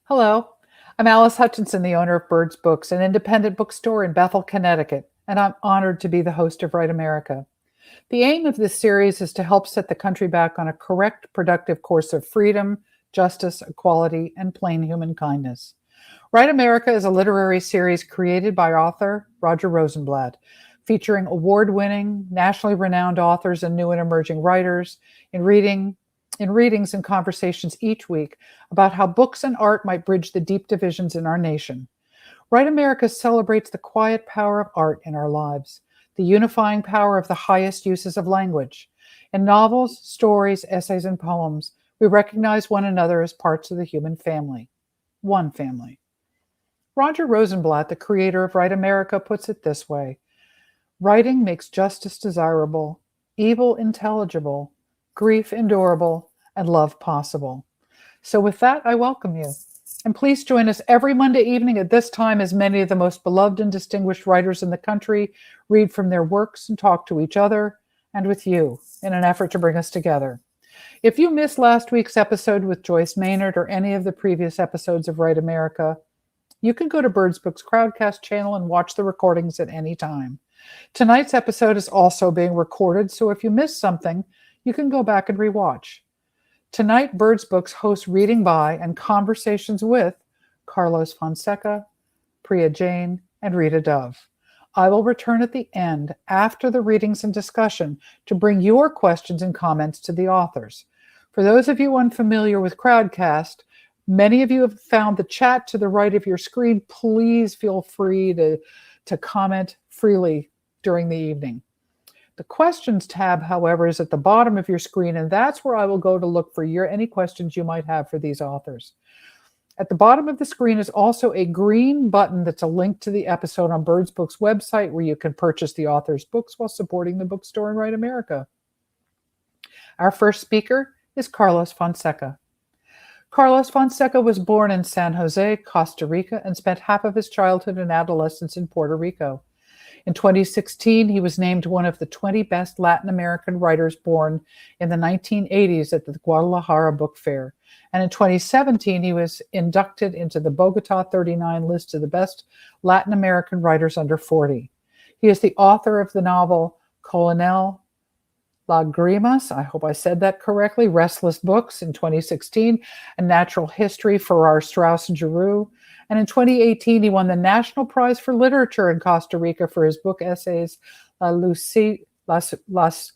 Hello, I'm Alice Hutchinson, the owner of Birds Books, an independent bookstore in Bethel, Connecticut, and I'm honored to be the host of Write America. The aim of this series is to help set the country back on a correct, productive course of freedom, justice, equality, and plain human kindness. Write America is a literary series created by author Roger Rosenblatt, featuring award-winning, nationally renowned authors and new and emerging writers in readings and conversations each week about how books and art might bridge the deep divisions in our nation. Write America celebrates the quiet power of art in our lives, the unifying power of the highest uses of language. In novels, stories, essays, and poems, we recognize one another as parts of the human family. One family. Roger Rosenblatt, the creator of Write America, puts it this way: writing makes justice desirable, evil intelligible, grief endurable, and love possible. So with that, I welcome you. And please join us every Monday evening at this time as many of the most beloved and distinguished writers in the country read from their works and talk to each other and with you in an effort to bring us together. If you missed last week's episode with Joyce Maynard or any of the previous episodes of Write America, you can go to Birds Books Crowdcast channel and watch the recordings at any time. Tonight's episode is also being recorded, so if you missed something, you can go back and rewatch. Tonight, Birds Books hosts reading by and conversations with Carlos Fonseca, Priya Jain, and Rita Dove. I will return at the end, after the readings and discussion, to bring your questions and comments to the authors. For those of you unfamiliar with Crowdcast, many of you have found the chat to the right of your screen. Please feel free to comment freely during the evening. The questions tab, however, is at the bottom of your screen, and that's where I will go to look for any questions you might have for these authors. At the bottom of the screen is also a green button that's a link to the episode on Birds Books website where you can purchase the author's books while supporting the bookstore and Write America. Our first speaker is Carlos Fonseca. Carlos Fonseca was born in San Jose, Costa Rica, and spent half of his childhood and adolescence in Puerto Rico. In 2016, he was named one of the 20 best Latin American writers born in the 1980s at the Guadalajara Book Fair. And in 2017, he was inducted into the Bogota 39 list of the best Latin American writers under 40. He is the author of the novel Coronel Lagrimas, I hope I said that correctly, Restless Books in 2016, A Natural History for our Strauss and Giroux. And in 2018, he won the National Prize for Literature in Costa Rica for his book essays Las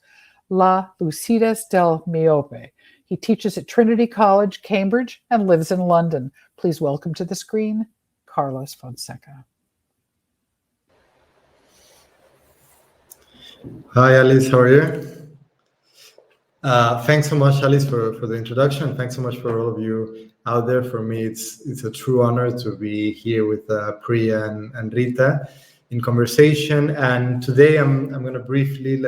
Lucidas del Miope. He teaches at Trinity College, Cambridge, and lives in London. Please welcome to the screen, Carlos Fonseca. Hi, Alice. How are you? Thanks so much, Alice, for the introduction. Thanks so much for all of you out there. For me, it's a true honor to be here with Priya and Rita in conversation. And today I'm going to briefly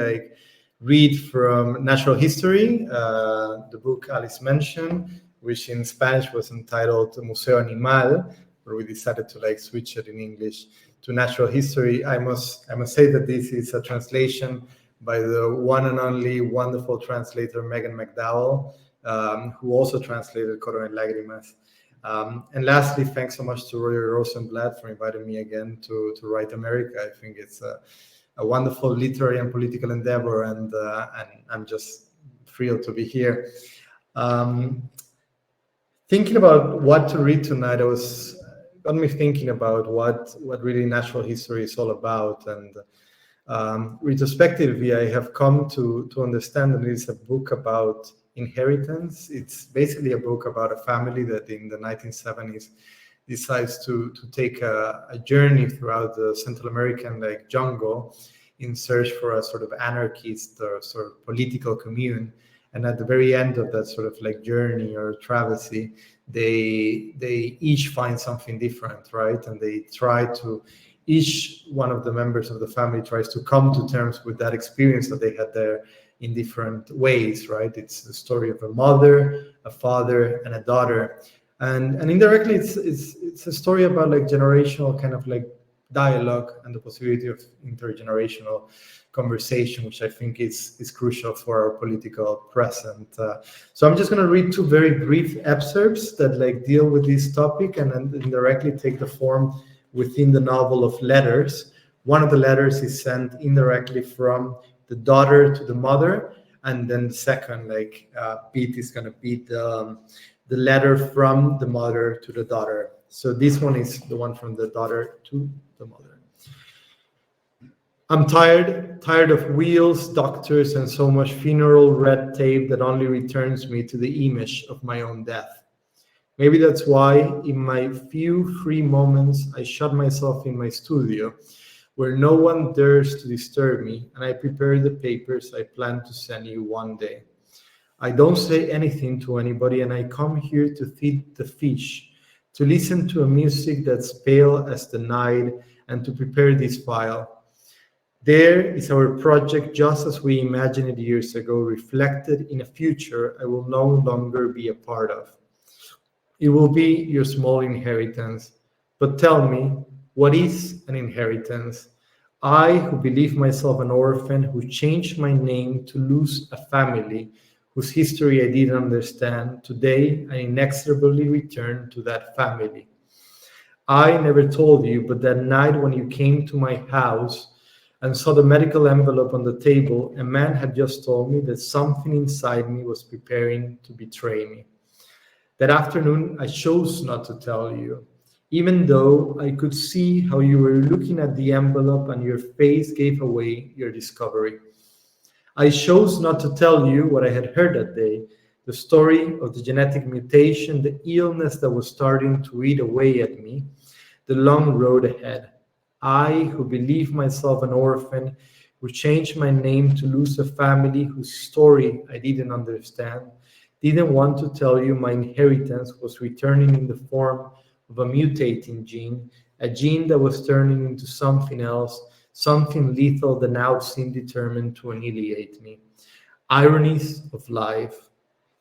read from Natural History, the book Alice mentioned, which in Spanish was entitled Museo Animal, where we decided to switch it in English to Natural History. I must say that this is a translation by the one and only wonderful translator Megan McDowell, who also translated Coronel Lágrimas. And lastly, thanks so much to Roger Rosenblatt for inviting me again to Write America. I think it's a wonderful literary and political endeavor, and I'm just thrilled to be here. Thinking about what to read tonight, got me thinking about what really natural history is all about, and retrospectively, I have come to understand that it is a book about inheritance. It's basically a book about a family that in the 1970s decides to take a journey throughout the Central American jungle in search for a sort of anarchist or sort of political commune. And at the very end of that sort of journey or travesty, they each find something different, right? And they try to, each one of the members of the family tries to come to terms with that experience that they had there in different ways, right? It's the story of a mother, a father, and a daughter. And indirectly, it's a story about generational kind of dialogue and the possibility of intergenerational conversation, which I think is crucial for our political present. So I'm just going to read two very brief excerpts that like deal with this topic and then indirectly take the form within the novel of letters. One of the letters is sent indirectly from the daughter to the mother, and then the second beat is going to be the letter from the mother to the daughter. So this one is the one from the daughter to the mother. I'm tired of wheels, doctors, and so much funeral red tape that only returns me to the image of my own death. Maybe that's why in my few free moments, I shut myself in my studio where no one dares to disturb me, and I prepare the papers I plan to send you one day. I don't say anything to anybody, and I come here to feed the fish, to listen to a music that's pale as the night, and to prepare this file. There is our project just as we imagined it years ago, reflected in a future I will no longer be a part of. It will be your small inheritance. But tell me, what is an inheritance? I, who believe myself an orphan, who changed my name to lose a family, whose history I didn't understand, today I inexorably return to that family. I never told you, but that night when you came to my house and saw the medical envelope on the table, a man had just told me that something inside me was preparing to betray me. That afternoon, I chose not to tell you, even though I could see how you were looking at the envelope and your face gave away your discovery. I chose not to tell you what I had heard that day, the story of the genetic mutation, the illness that was starting to eat away at me, the long road ahead. I, who believe myself an orphan, who changed my name to lose a family whose story I didn't understand, didn't want to tell you my inheritance was returning in the form of a mutating gene, a gene that was turning into something else, something lethal that now seemed determined to annihilate me. Ironies of life.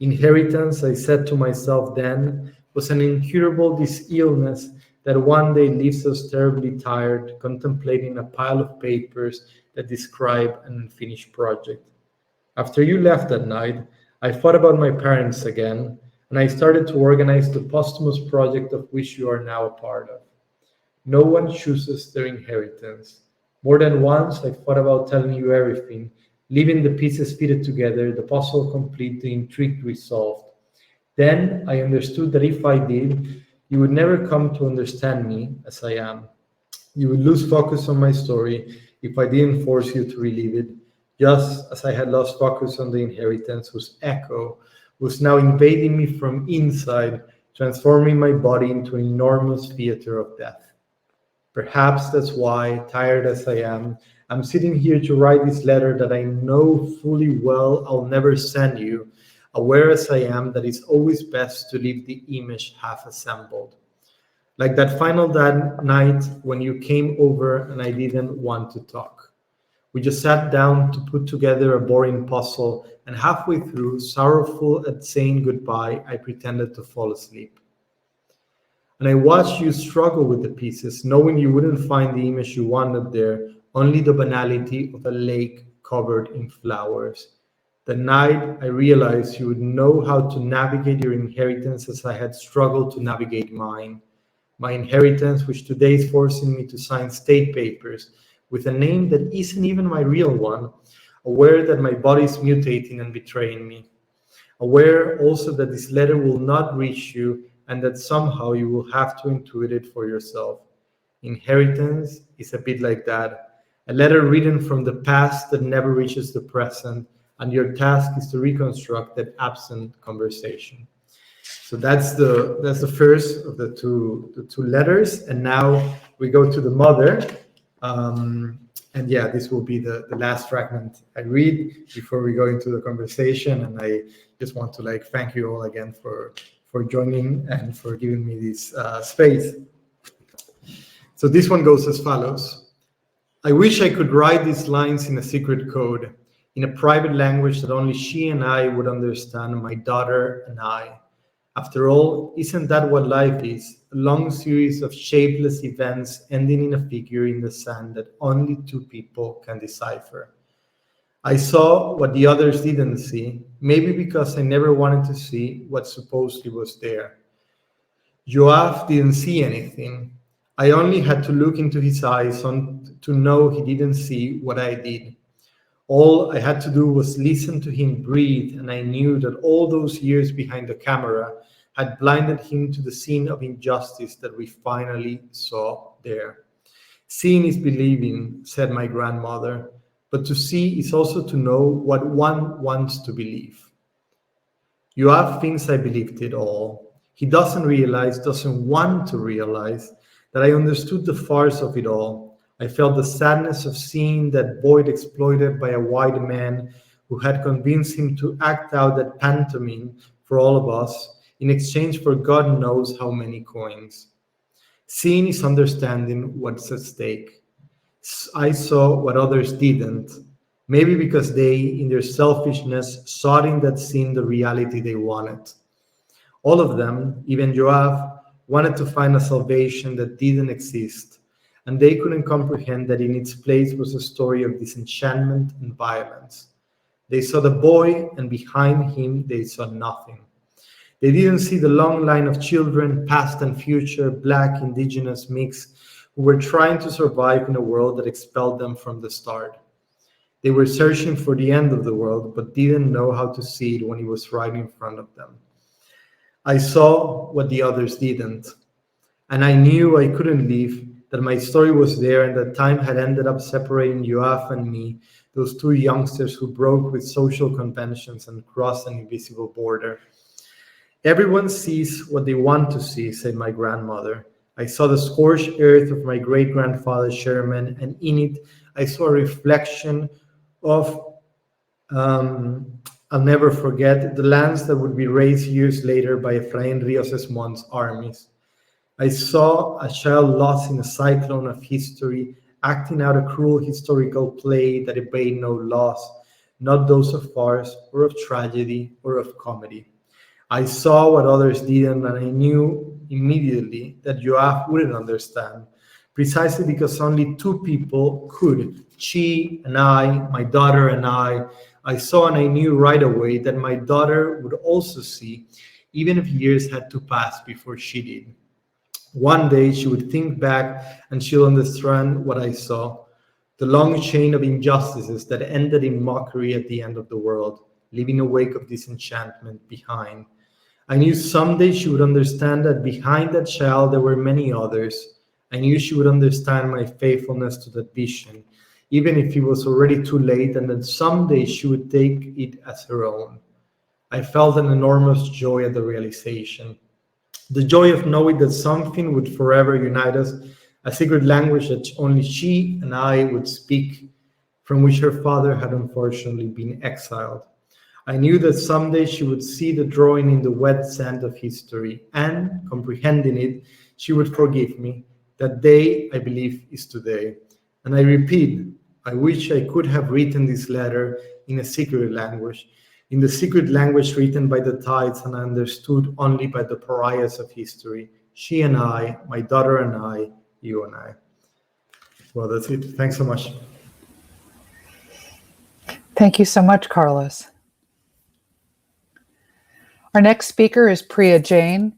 Inheritance, I said to myself then, was an incurable illness that one day leaves us terribly tired, contemplating a pile of papers that describe an unfinished project. After you left that night, I thought about my parents again, and I started to organize the posthumous project of which you are now a part of. No one chooses their inheritance. More than once, I thought about telling you everything, leaving the pieces fitted together, the puzzle complete, the intrigue resolved. Then I understood that if I did, you would never come to understand me as I am. You would lose focus on my story if I didn't force you to relive it, just as I had lost focus on the inheritance whose echo was now invading me from inside, transforming my body into an enormous theater of death. Perhaps that's why, tired as I am, I'm sitting here to write this letter that I know fully well I'll never send you, aware as I am that it's always best to leave the image half assembled. Like that final night when you came over and I didn't want to talk. We just sat down to put together a boring puzzle, and halfway through, sorrowful at saying goodbye, I pretended to fall asleep. And I watched you struggle with the pieces, knowing you wouldn't find the image you wanted there, only the banality of a lake covered in flowers. The night I realized you would know how to navigate your inheritance as I had struggled to navigate mine. My inheritance, which today is forcing me to sign state papers with a name that isn't even my real one, aware that my body is mutating and betraying me. Aware also that this letter will not reach you and that somehow you will have to intuit it for yourself. Inheritance is a bit like that, a letter written from the past that never reaches the present, and your task is to reconstruct that absent conversation. So that's the first of the two letters, and now we go to the mother. And yeah, this will be the last fragment I read before we go into the conversation. And I just want to thank you all again for joining and for giving me this space. So this one goes as follows. I wish I could write these lines in a secret code, in a private language that only she and I would understand, my daughter and I. After all, isn't that what life is? A long series of shapeless events ending in a figure in the sand that only two people can decipher. I saw what the others didn't see, maybe because I never wanted to see what supposedly was there. Joab didn't see anything. I only had to look into his eyes to know he didn't see what I did. All I had to do was listen to him breathe, and I knew that all those years behind the camera had blinded him to the scene of injustice that we finally saw there. Seeing is believing, said my grandmother, but to see is also to know what one wants to believe. Yoav thinks I believed it all. He doesn't want to realize that I understood the farce of it all. I felt the sadness of seeing that boy exploited by a white man who had convinced him to act out that pantomime for all of us in exchange for God knows how many coins. Seeing is understanding what's at stake. I saw what others didn't, maybe because they, in their selfishness, saw in that scene the reality they wanted. All of them, even Joab, wanted to find a salvation that didn't exist, and they couldn't comprehend that in its place was a story of disenchantment and violence. They saw the boy, and behind him they saw nothing. They didn't see the long line of children, past and future, black, indigenous mix, who were trying to survive in a world that expelled them from the start. They were searching for the end of the world, but didn't know how to see it when it was right in front of them. I saw what the others didn't, and I knew I couldn't leave, that my story was there, and that time had ended up separating Yoav and me, those two youngsters who broke with social conventions and crossed an invisible border. Everyone sees what they want to see, said my grandmother. I saw the scorched earth of my great-grandfather Sherman, and in it I saw a reflection of, I'll never forget, the lands that would be razed years later by Efraín Ríos Esmond's armies. I saw a child lost in a cyclone of history, acting out a cruel historical play that obeyed no laws, not those of farce or of tragedy or of comedy. I saw what others didn't, and I knew immediately that Joab wouldn't understand, precisely because only two people could, she and I, my daughter and I. I saw and I knew right away that my daughter would also see, even if years had to pass before she did. One day she would think back and she'll understand what I saw, the long chain of injustices that ended in mockery at the end of the world, leaving a wake of disenchantment behind. I knew someday she would understand that behind that child there were many others. I knew she would understand my faithfulness to that vision, even if it was already too late, and that someday she would take it as her own. I felt an enormous joy at the realization. The joy of knowing that something would forever unite us, a secret language that only she and I would speak, from which her father had unfortunately been exiled. I knew that someday she would see the drawing in the wet sand of history, and, comprehending it, she would forgive me. That day, I believe, is today. And I repeat, I wish I could have written this letter in a secret language, in the secret language written by the tides and understood only by the pariahs of history. She and I, my daughter and I, you and I. Well, that's it. Thanks so much. Thank you so much, Carlos. Our next speaker is Priya Jain.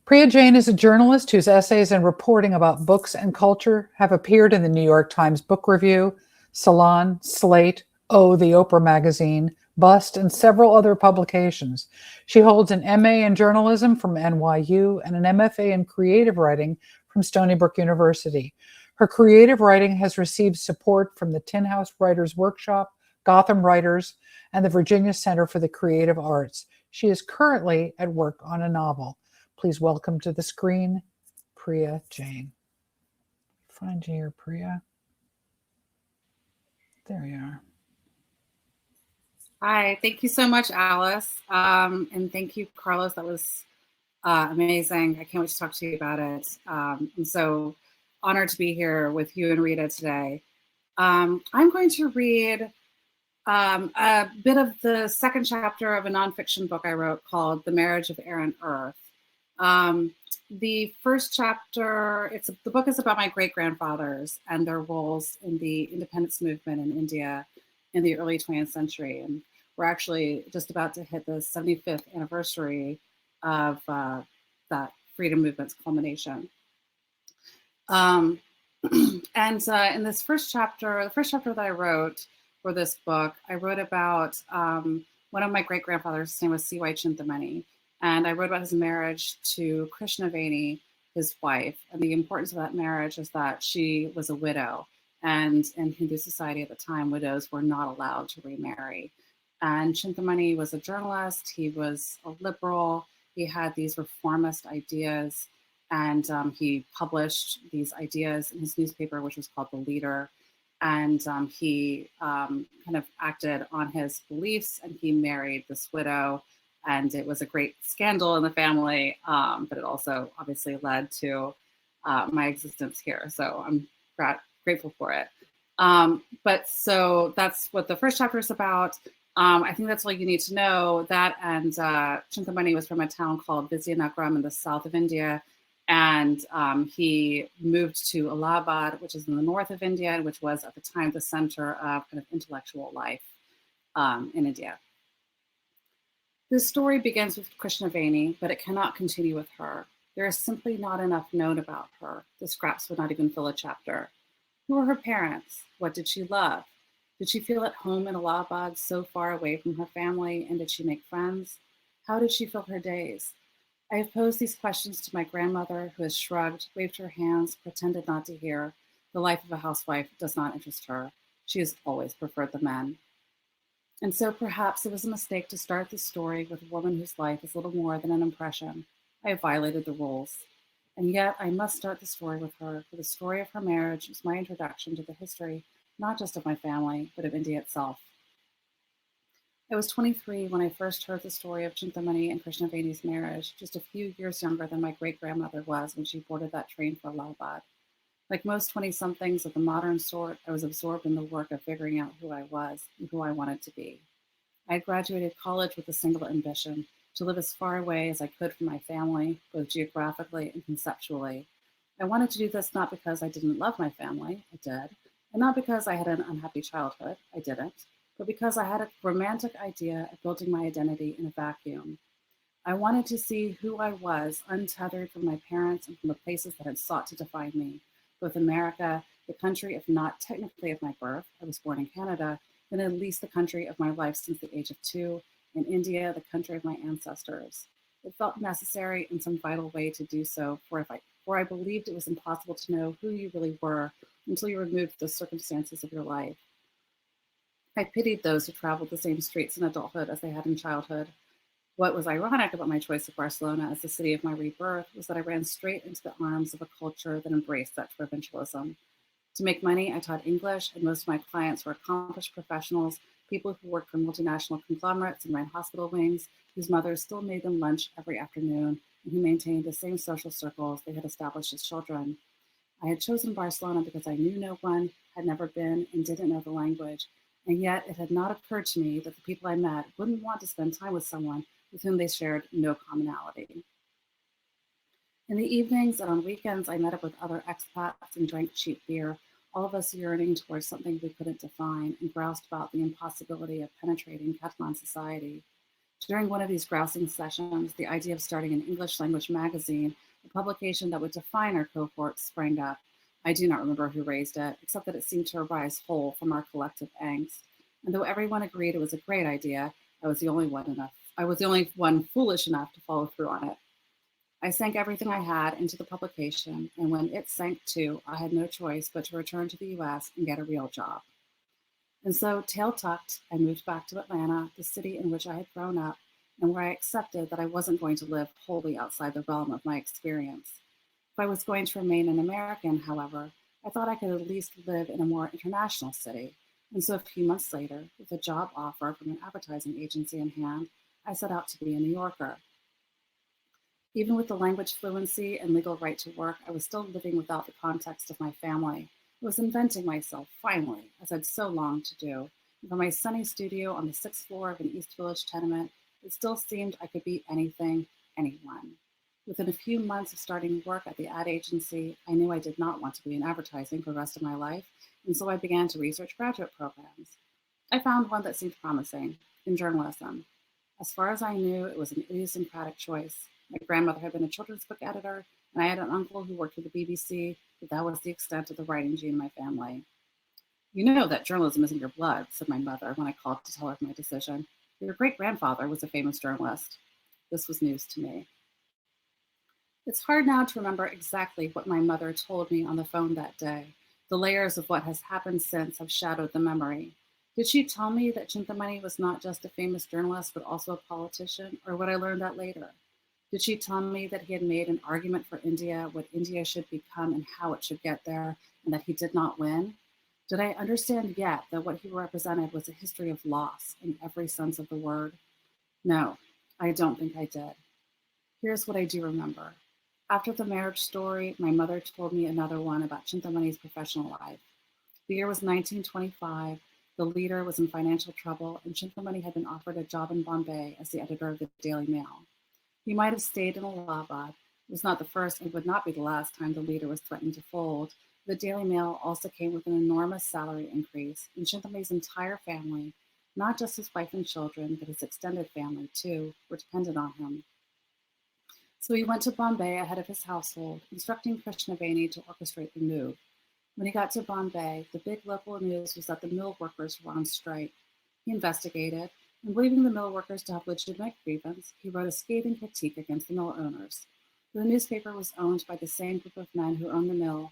Priya Jain is a journalist whose essays and reporting about books and culture have appeared in the New York Times Book Review, Salon, Slate, the Oprah Magazine, Bust, and several other publications. She holds an MA in journalism from NYU and an MFA in creative writing from Stony Brook University. Her creative writing has received support from the Tin House Writers Workshop, Gotham Writers, and the Virginia Center for the Creative Arts. She is currently at work on a novel. Please welcome to the screen, Priya Jain. Find you here, Priya. There you are. Hi, thank you so much, Alice. And thank you, Carlos. That was amazing. I can't wait to talk to you about it. I'm so honored to be here with you and Rita today. I'm going to read A bit of the second chapter of a nonfiction book I wrote called The Marriage of Air and Earth. The first chapter, the book is about my great-grandfathers and their roles in the independence movement in India in the early 20th century. And we're actually just about to hit the 75th anniversary of that freedom movement's culmination. And in this first chapter, the first chapter that I wrote for this book, I wrote about one of my great-grandfathers. His name was C.Y. Chintamani. And I wrote about his marriage to Krishnaveni, his wife. And the importance of that marriage is that she was a widow. And in Hindu society at the time, widows were not allowed to remarry. And Chintamani was a journalist. He was a liberal. He had these reformist ideas. And he published these ideas in his newspaper, which was called The Leader. And he kind of acted on his beliefs, and he married this widow. And it was a great scandal in the family, but it also obviously led to my existence here. So I'm grateful for it. But so that's what the first chapter is about. I think that's all you need to know. That and Chintamani was from a town called Vizianagaram in the south of India. And he moved to Allahabad, which is in the north of India, which was at the time the center of kind of intellectual life in India. This story begins with Krishnaveni, but it cannot continue with her. There is simply not enough known about her. The scraps would not even fill a chapter. Who were her parents? What did she love? Did she feel at home in Allahabad, so far away from her family, and did she make friends? How did she fill her days? I have posed these questions to my grandmother, who has shrugged, waved her hands, pretended not to hear. The life of a housewife does not interest her. She has always preferred the men. And so perhaps it was a mistake to start the story with a woman whose life is little more than an impression. I have violated the rules. And yet I must start the story with her, for the story of her marriage is my introduction to the history, not just of my family, but of India itself. I was 23 when I first heard the story of Chintamani and Krishnaveni's marriage, just a few years younger than my great-grandmother was when she boarded that train for Allahabad. Like most 20-somethings of the modern sort, I was absorbed in the work of figuring out who I was and who I wanted to be. I had graduated college with a single ambition, to live as far away as I could from my family, both geographically and conceptually. I wanted to do this not because I didn't love my family, I did, and not because I had an unhappy childhood, I didn't, but because I had a romantic idea of building my identity in a vacuum. I wanted to see who I was, untethered from my parents and from the places that had sought to define me. Both America, the country, if not technically of my birth, I was born in Canada, then at least the country of my life since the age of 2, and India, the country of my ancestors. It felt necessary in some vital way to do so, for I believed it was impossible to know who you really were until you removed the circumstances of your life. I pitied those who traveled the same streets in adulthood as they had in childhood. What was ironic about my choice of Barcelona as the city of my rebirth was that I ran straight into the arms of a culture that embraced such provincialism. To make money, I taught English, and most of my clients were accomplished professionals, people who worked for multinational conglomerates and ran hospital wings, whose mothers still made them lunch every afternoon, and who maintained the same social circles they had established as children. I had chosen Barcelona because I knew no one, had never been, and didn't know the language. And yet it had not occurred to me that the people I met wouldn't want to spend time with someone with whom they shared no commonality. In the evenings and on weekends, I met up with other expats and drank cheap beer, all of us yearning towards something we couldn't define, and groused about the impossibility of penetrating Catalan society. During one of these grousing sessions, the idea of starting an English language magazine, a publication that would define our cohort, sprang up. I do not remember who raised it, except that it seemed to arise whole from our collective angst. And though everyone agreed it was a great idea, I was the only one foolish enough to follow through on it. I sank everything I had into the publication, and when it sank too, I had no choice but to return to the US and get a real job. And so, tail tucked, I moved back to Atlanta, the city in which I had grown up, and where I accepted that I wasn't going to live wholly outside the realm of my experience. If I was going to remain an American, however, I thought I could at least live in a more international city. And so a few months later, with a job offer from an advertising agency in hand, I set out to be a New Yorker. Even with the language fluency and legal right to work, I was still living without the context of my family. I was inventing myself, finally, as I'd so longed to do, From my sunny studio on the 6th floor of an East Village tenement, it still seemed I could be anything, anyone. Within a few months of starting work at the ad agency, I knew I did not want to be in advertising for the rest of my life, and so I began to research graduate programs. I found one that seemed promising, in journalism. As far as I knew, it was an idiosyncratic choice. My grandmother had been a children's book editor, and I had an uncle who worked for the BBC, but that was the extent of the writing gene in my family. You know that journalism is in your blood, said my mother when I called to tell her of my decision. Your great-grandfather was a famous journalist. This was news to me. It's hard now to remember exactly what my mother told me on the phone that day. The layers of what has happened since have shadowed the memory. Did she tell me that Chintamani was not just a famous journalist, but also a politician, or would I learn that later? Did she tell me that he had made an argument for India, what India should become and how it should get there, and that he did not win? Did I understand yet that what he represented was a history of loss in every sense of the word? No, I don't think I did. Here's what I do remember. After the marriage story, my mother told me another one about Chintamani's professional life. The year was 1925. The leader was in financial trouble, and Chintamani had been offered a job in Bombay as the editor of the Daily Mail. He might have stayed in Allahabad. It was not the first and would not be the last time the leader was threatening to fold. The Daily Mail also came with an enormous salary increase, and Chintamani's entire family, not just his wife and children, but his extended family too, were dependent on him. So he went to Bombay ahead of his household, instructing Krishnaveni to orchestrate the move. When he got to Bombay, the big local news was that the mill workers were on strike. He investigated, and believing the mill workers to have legitimate grievance, he wrote a scathing critique against the mill owners. The newspaper was owned by the same group of men who owned the mill,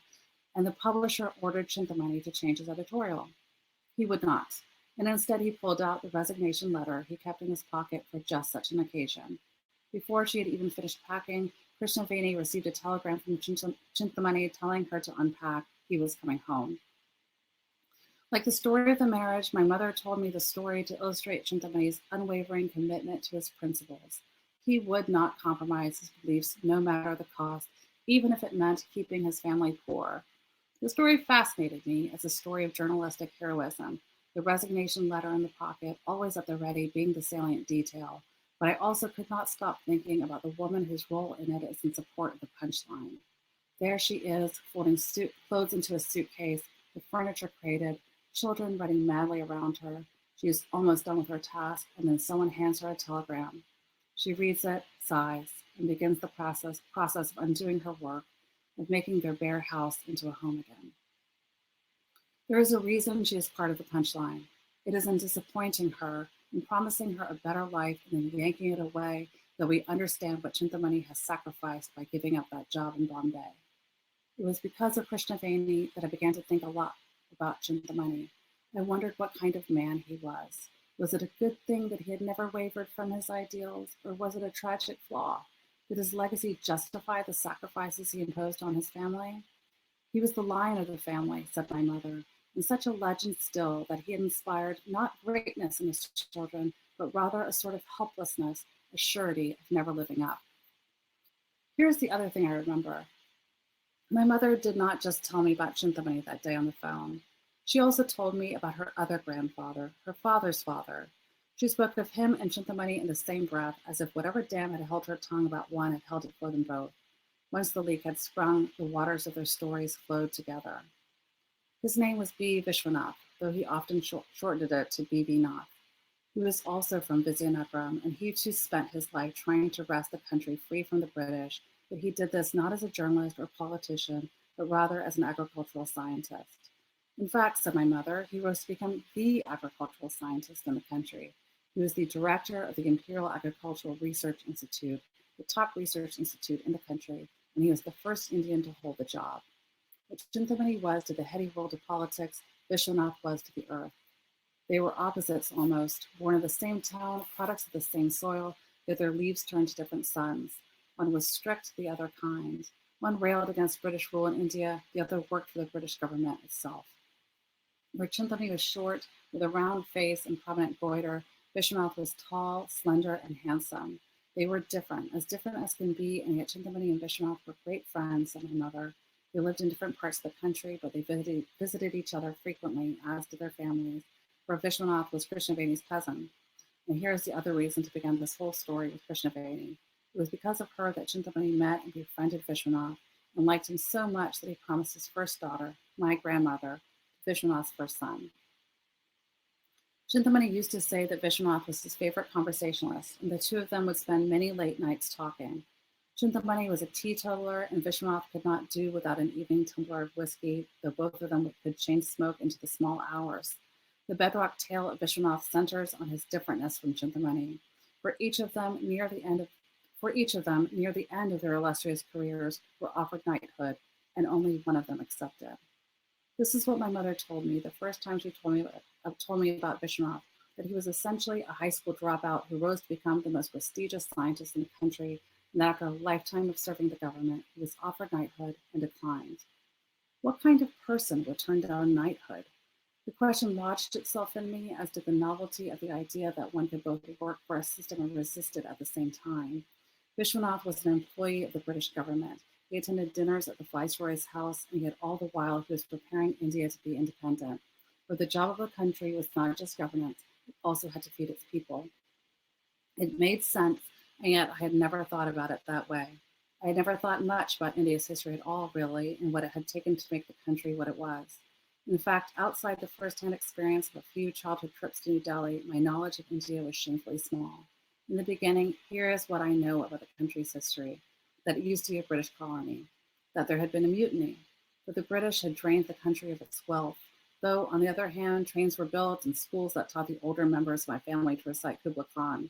and the publisher ordered Chintamani to change his editorial. He would not, and instead he pulled out the resignation letter he kept in his pocket for just such an occasion. Before she had even finished packing, Krishnaveni received a telegram from Chintamani telling her to unpack. He was coming home. Like the story of the marriage, my mother told me the story to illustrate Chintamani's unwavering commitment to his principles. He would not compromise his beliefs no matter the cost, even if it meant keeping his family poor. The story fascinated me as a story of journalistic heroism, the resignation letter in the pocket, always at the ready, being the salient detail. But I also could not stop thinking about the woman whose role in it is in support of the punchline. There she is, folding clothes into a suitcase, the furniture crated, children running madly around her. She is almost done with her task, and then someone hands her a telegram. She reads it, sighs, and begins the process of undoing her work, of making their bare house into a home again. There is a reason she is part of the punchline. It is in disappointing her, in promising her a better life, and then yanking it away, that we understand what Chintamani has sacrificed by giving up that job in Bombay. It was because of Krishnaveni that I began to think a lot about Chintamani. I wondered what kind of man he was. Was it a good thing that he had never wavered from his ideals, or was it a tragic flaw? Did his legacy justify the sacrifices he imposed on his family? He was the lion of the family, said my mother, and such a legend still that he had inspired not greatness in his children, but rather a sort of helplessness, a surety of never living up. Here's the other thing I remember. My mother did not just tell me about Chintamani that day on the phone. She also told me about her other grandfather, her father's father. She spoke of him and Chintamani in the same breath, as if whatever dam had held her tongue about one had held it for them both. Once the leak had sprung, the waters of their stories flowed together. His name was B. Vishwanath, though he often shortened it to B.V. Nath. He was also from Vizianagaram, and he too spent his life trying to wrest the country free from the British, but he did this not as a journalist or politician, but rather as an agricultural scientist. In fact, said my mother, he rose to become the agricultural scientist in the country. He was the director of the Imperial Agricultural Research Institute, the top research institute in the country, and he was the first Indian to hold the job. What Chintamani was to the heady world of politics, Vishwanath was to the earth. They were opposites almost, born of the same town, products of the same soil, yet their leaves turned to different suns. One was strict, the other kind. One railed against British rule in India, the other worked for the British government itself. Where Chintamani was short, with a round face and prominent goiter, Vishwanath was tall, slender, and handsome. They were different as can be, and yet Chintamani and Vishwanath were great friends, said my mother. They lived in different parts of the country, but they visited each other frequently, as did their families. where Vishwanath was Krishnaveni's cousin. And here's the other reason to begin this whole story with Krishnaveni. It was because of her that Chintamani met and befriended Vishwanath and liked him so much that he promised his first daughter, my grandmother, Vishwanath's first son. Chintamani used to say that Vishwanath was his favorite conversationalist, and the two of them would spend many late nights talking. Chintamani was a teetotaler, and Vishwanath could not do without an evening tumbler of whiskey, though both of them could chain smoke into the small hours. The bedrock tale of Vishwanath centers on his differentness from Chintamani. For each of them, near the end of their illustrious careers, were offered knighthood, and only one of them accepted. This is what my mother told me the first time she told me about Vishwanath, that he was essentially a high school dropout who rose to become the most prestigious scientist in the country, and that after a lifetime of serving the government, he was offered knighthood and declined. What kind of person would turn down knighthood? The question lodged itself in me, as did the novelty of the idea that one could both work for a system and resist it at the same time. Vishwanath was an employee of the British government. He attended dinners at the Viceroy's house, and yet all the while he was preparing India to be independent. For the job of the country was not just governance, it also had to feed its people. It made sense, and yet I had never thought about it that way. I had never thought much about India's history at all, really, and what it had taken to make the country what it was. In fact, outside the first-hand experience of a few childhood trips to New Delhi, my knowledge of India was shamefully small. In the beginning, here is what I know about the country's history: that it used to be a British colony, that there had been a mutiny, that the British had drained the country of its wealth, though, on the other hand, trains were built and schools that taught the older members of my family to recite Kubla Khan.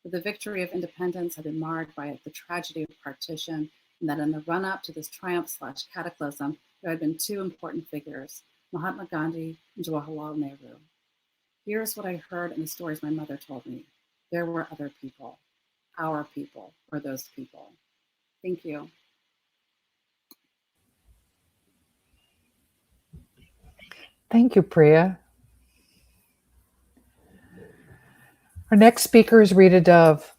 But the victory of independence had been marred by the tragedy of partition, and that in the run-up to this triumph/cataclysm, there had been two important figures, Mahatma Gandhi and Jawaharlal Nehru. Here's what I heard in the stories my mother told me. There were other people. Our people were those people. Thank you. Thank you, Priya. Our next speaker is Rita Dove.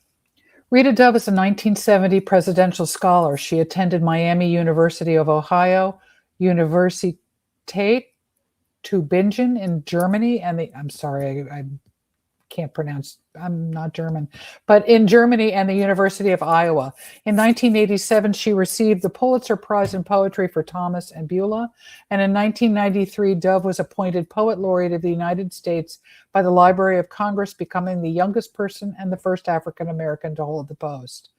Rita Dove is a 1970 presidential scholar. She attended Miami University of Ohio, Universität Tübingen in Germany, and I can't pronounce, I'm not German, but in Germany and the University of Iowa. In 1987, she received the Pulitzer Prize in Poetry for Thomas and Beulah. And in 1993, Dove was appointed Poet Laureate of the United States by the Library of Congress, becoming the youngest person and the first African American to hold the post.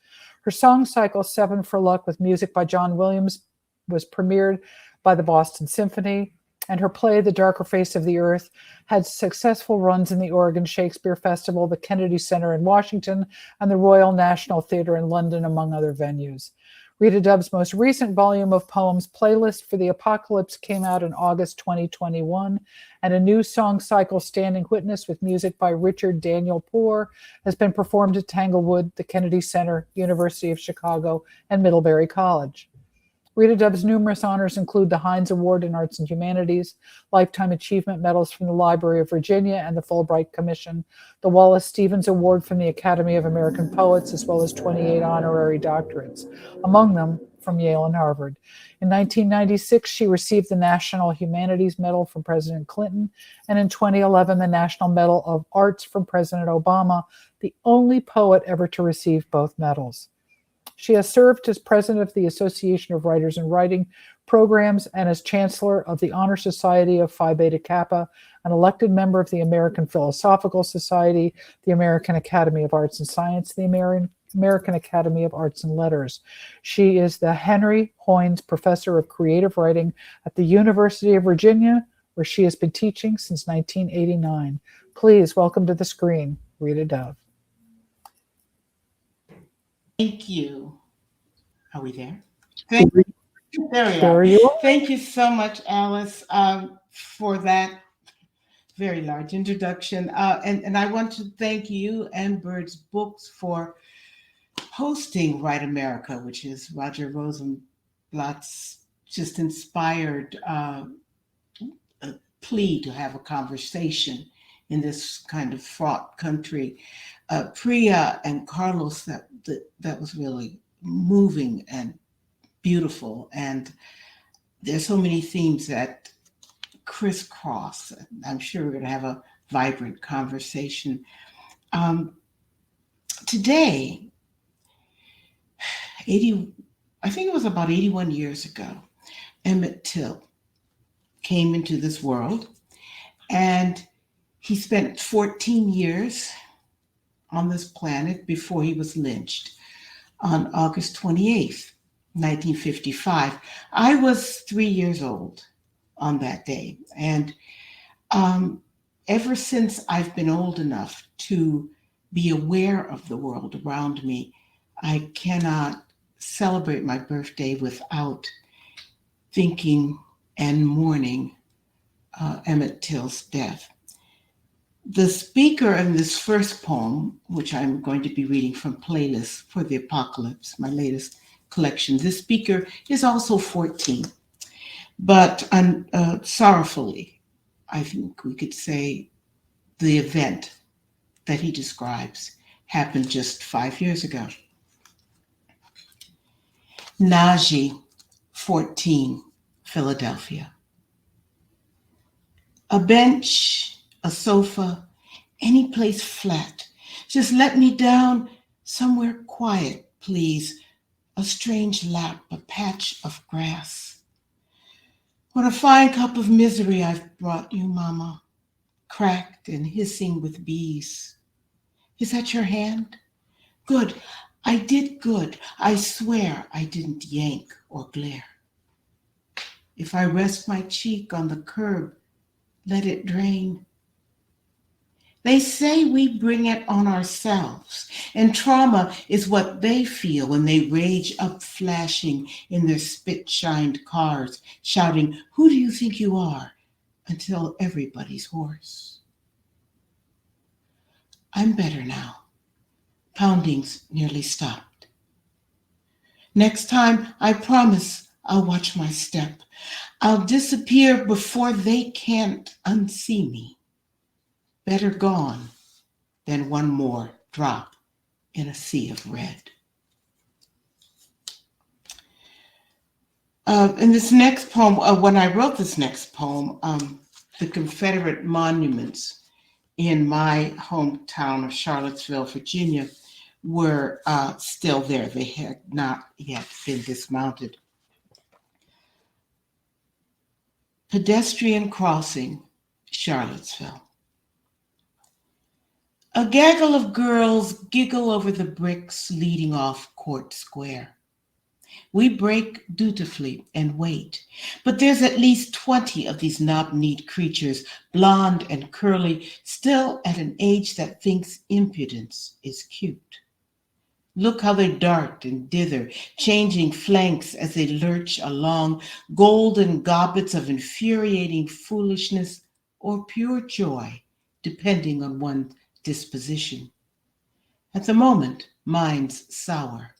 Her song cycle, Seven for Luck, with music by John Williams, was premiered by the Boston Symphony. And her play, The Darker Face of the Earth, had successful runs in the Oregon Shakespeare Festival, the Kennedy Center in Washington, and the Royal National Theatre in London, among other venues. Rita Dove's most recent volume of poems, Playlist for the Apocalypse, came out in August 2021, and a new song cycle, Standing Witness, with music by Richard Daniel Poor, has been performed at Tanglewood, the Kennedy Center, University of Chicago, and Middlebury College. Rita Dove's numerous honors include the Heinz Award in Arts and Humanities, Lifetime Achievement Medals from the Library of Virginia and the Fulbright Commission, the Wallace Stevens Award from the Academy of American Poets, as well as 28 honorary doctorates, among them from Yale and Harvard. In 1996, she received the National Humanities Medal from President Clinton, and in 2011, the National Medal of Arts from President Obama, the only poet ever to receive both medals. She has served as president of the Association of Writers and Writing Programs and as chancellor of the Honor Society of Phi Beta Kappa, an elected member of the American Philosophical Society, the American Academy of Arts and Science, the American Academy of Arts and Letters. She is the Henry Hoynes Professor of Creative Writing at the University of Virginia, where she has been teaching since 1989. Please welcome to the screen, Rita Dove. Thank you. Are we there? There we are. Thank you so much, Alice, for that very large introduction. And I want to thank you and Birds Books for hosting Write America, which is Roger Rosenblatt's just inspired plea to have a conversation in this kind of fraught country. Priya and Carlos, that was really moving and beautiful. And there's so many themes that crisscross. I'm sure we're going to have a vibrant conversation. Today, I think it was about 81 years ago, Emmett Till came into this world, and he spent 14 years on this planet before he was lynched on August 28th, 1955. I was 3 years old on that day. And ever since I've been old enough to be aware of the world around me, I cannot celebrate my birthday without thinking and mourning Emmett Till's death. The speaker in this first poem, which I'm going to be reading from Playlists for the Apocalypse, my latest collection, this speaker is also 14. But sorrowfully, I think we could say the event that he describes happened just 5 years ago. Najee, 14, Philadelphia. A bench, a sofa, any place flat. Just let me down somewhere quiet, please. A strange lap, a patch of grass. What a fine cup of misery I've brought you, Mama, cracked and hissing with bees. Is that your hand? Good. I did good. I swear I didn't yank or glare. If I rest my cheek on the curb, let it drain. They say we bring it on ourselves, and trauma is what they feel when they rage up flashing in their spit-shined cars, shouting, "Who do you think you are?" until everybody's hoarse. I'm better now. Pounding's nearly stopped. Next time, I promise I'll watch my step. I'll disappear before they can't unsee me. Better gone than one more drop in a sea of red. In this next poem, when I wrote this next poem, the Confederate monuments in my hometown of Charlottesville, Virginia, were still there. They had not yet been dismounted. Pedestrian crossing, Charlottesville. A gaggle of girls giggle over the bricks leading off Court Square. We break dutifully and wait, but there's at least 20 of these knob-kneed creatures, blonde and curly, still at an age that thinks impudence is cute. Look how they dart and dither, changing flanks as they lurch along, golden gobbets of infuriating foolishness or pure joy, depending on one's disposition. At the moment, mine's sour.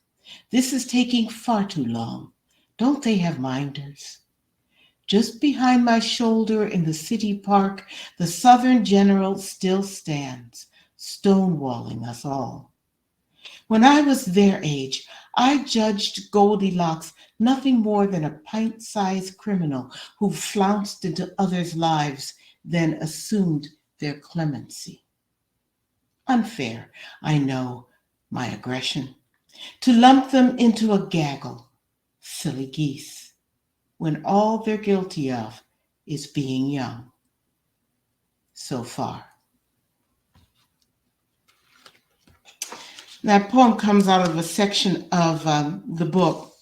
This is taking far too long. Don't they have minders? Just behind my shoulder in the city park, the Southern General still stands, stonewalling us all. When I was their age, I judged Goldilocks nothing more than a pint-sized criminal who flounced into others' lives, then assumed their clemency. Unfair, I know, my aggression. To lump them into a gaggle, silly geese, when all they're guilty of is being young. So far. That poem comes out of a section of the book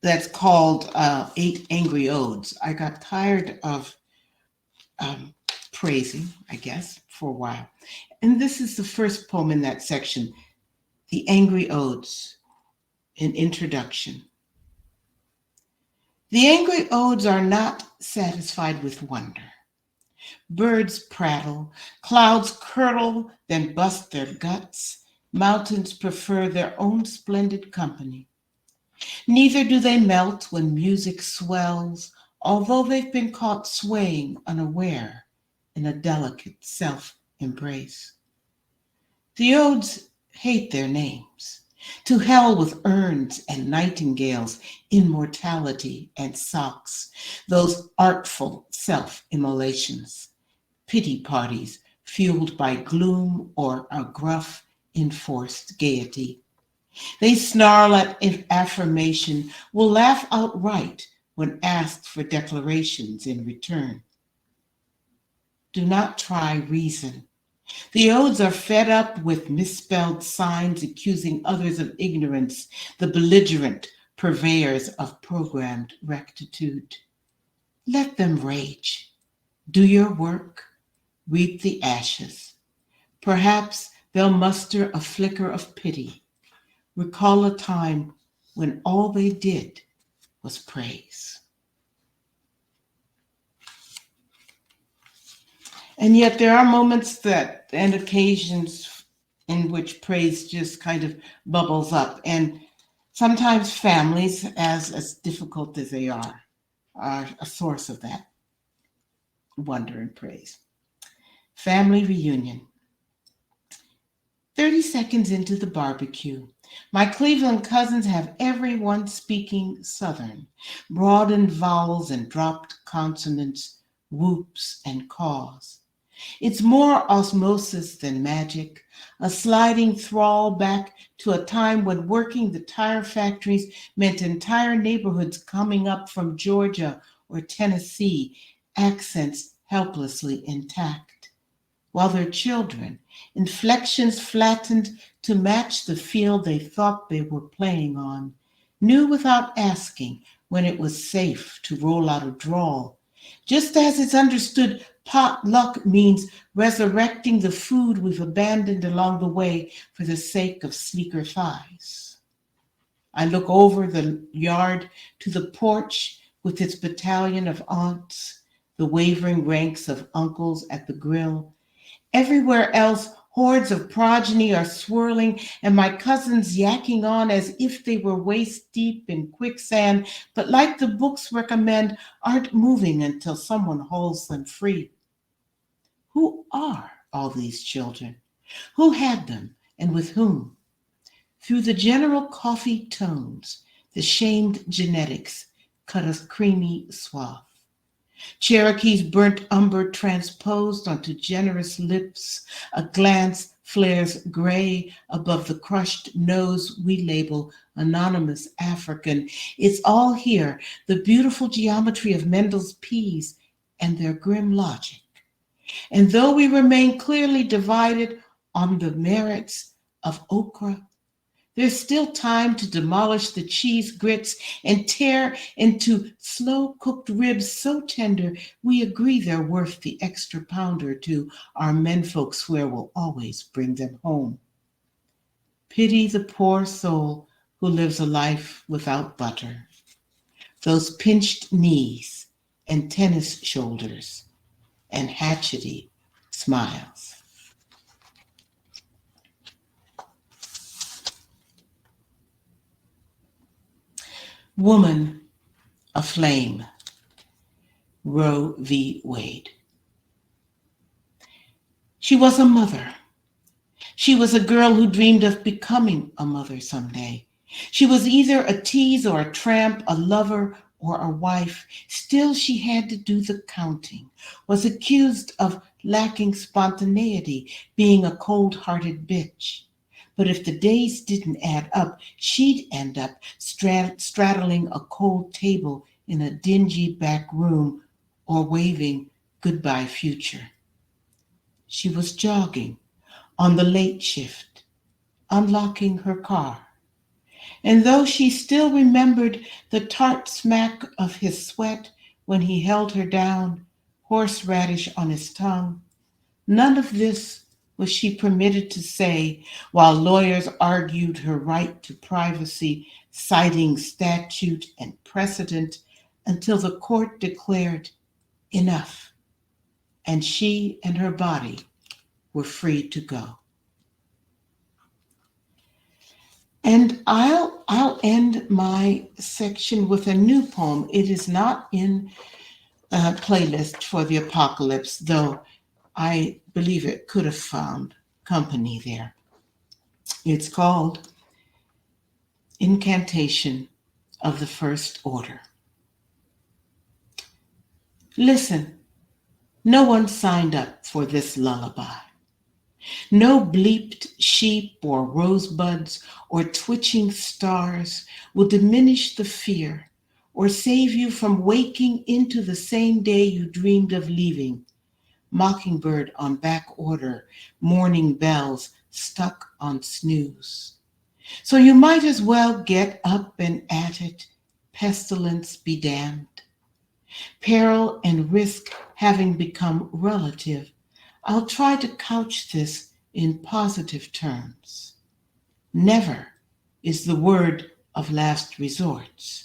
that's called 8 Angry Odes. I got tired of praising, I guess, for a while. And this is the first poem in that section, The Angry Odes, an introduction. The angry odes are not satisfied with wonder. Birds prattle, clouds curdle, then bust their guts. Mountains prefer their own splendid company. Neither do they melt when music swells, although they've been caught swaying unaware in a delicate self-embrace. The odes hate their names. To hell with urns and nightingales, immortality and socks, those artful self-immolations. pity parties fueled by gloom or a gruff, enforced gaiety. They snarl at affirmation, will laugh outright when asked for declarations in return. Do not try reason. The odes are fed up with misspelled signs accusing others of ignorance, the belligerent purveyors of programmed rectitude. Let them rage. Do your work. Reap the ashes. Perhaps they'll muster a flicker of pity. Recall a time when all they did was praise. And yet there are moments and occasions in which praise just kind of bubbles up. And sometimes families, as difficult as they are a source of that wonder and praise. Family reunion. 30 seconds into the barbecue, my Cleveland cousins have everyone speaking Southern, broadened vowels and dropped consonants, whoops and caws. It's more osmosis than magic, a sliding thrall back to a time when working the tire factories meant entire neighborhoods coming up from Georgia or Tennessee, accents helplessly intact, while their children, inflections flattened to match the field they thought they were playing on, knew without asking when it was safe to roll out a drawl, just as it's understood potluck means resurrecting the food we've abandoned along the way for the sake of sleeker thighs. I look over the yard to the porch with its battalion of aunts, the wavering ranks of uncles at the grill. Everywhere else, hordes of progeny are swirling, and my cousins yakking on as if they were waist deep in quicksand, but like the books recommend, aren't moving until someone hauls them free. Who are all these children? Who had them, and with whom? Through the general coffee tones, the shamed genetics cut a creamy swath. Cherokee's burnt umber transposed onto generous lips, a glance flares gray above the crushed nose we label anonymous African. It's all here, the beautiful geometry of Mendel's peas and their grim logic. And though we remain clearly divided on the merits of okra, there's still time to demolish the cheese grits and tear into slow-cooked ribs so tender we agree they're worth the extra pound or two our menfolk swear will always bring them home. Pity the poor soul who lives a life without butter, those pinched knees and tennis shoulders and hatchety smiles. Woman Aflame, Roe v. Wade. She was a mother. She was a girl who dreamed of becoming a mother someday. She was either a tease or a tramp, a lover or a wife. Still, she had to do the counting, was accused of lacking spontaneity, being a cold-hearted bitch. But if the days didn't add up, she'd end up straddling a cold table in a dingy back room or waving goodbye future. She was jogging on the late shift, unlocking her car. And though she still remembered the tart smack of his sweat when he held her down, horseradish on his tongue, none of this was she permitted to say while lawyers argued her right to privacy, citing statute and precedent until the court declared enough, and she and her body were free to go. And I'll end my section with a new poem. It is not in a playlist for the apocalypse, though I believe it could have found company there. It's called Incantation of the First Order. Listen, No one signed up for this lullaby. No bleeped sheep or rosebuds or twitching stars will diminish the fear or save you from waking into the same day you dreamed of leaving. Mockingbird on back order, morning bells stuck on snooze. So you might as well get up and at it, pestilence be damned. Peril and risk having become relative, I'll try to couch this in positive terms. Never is the word of last resort.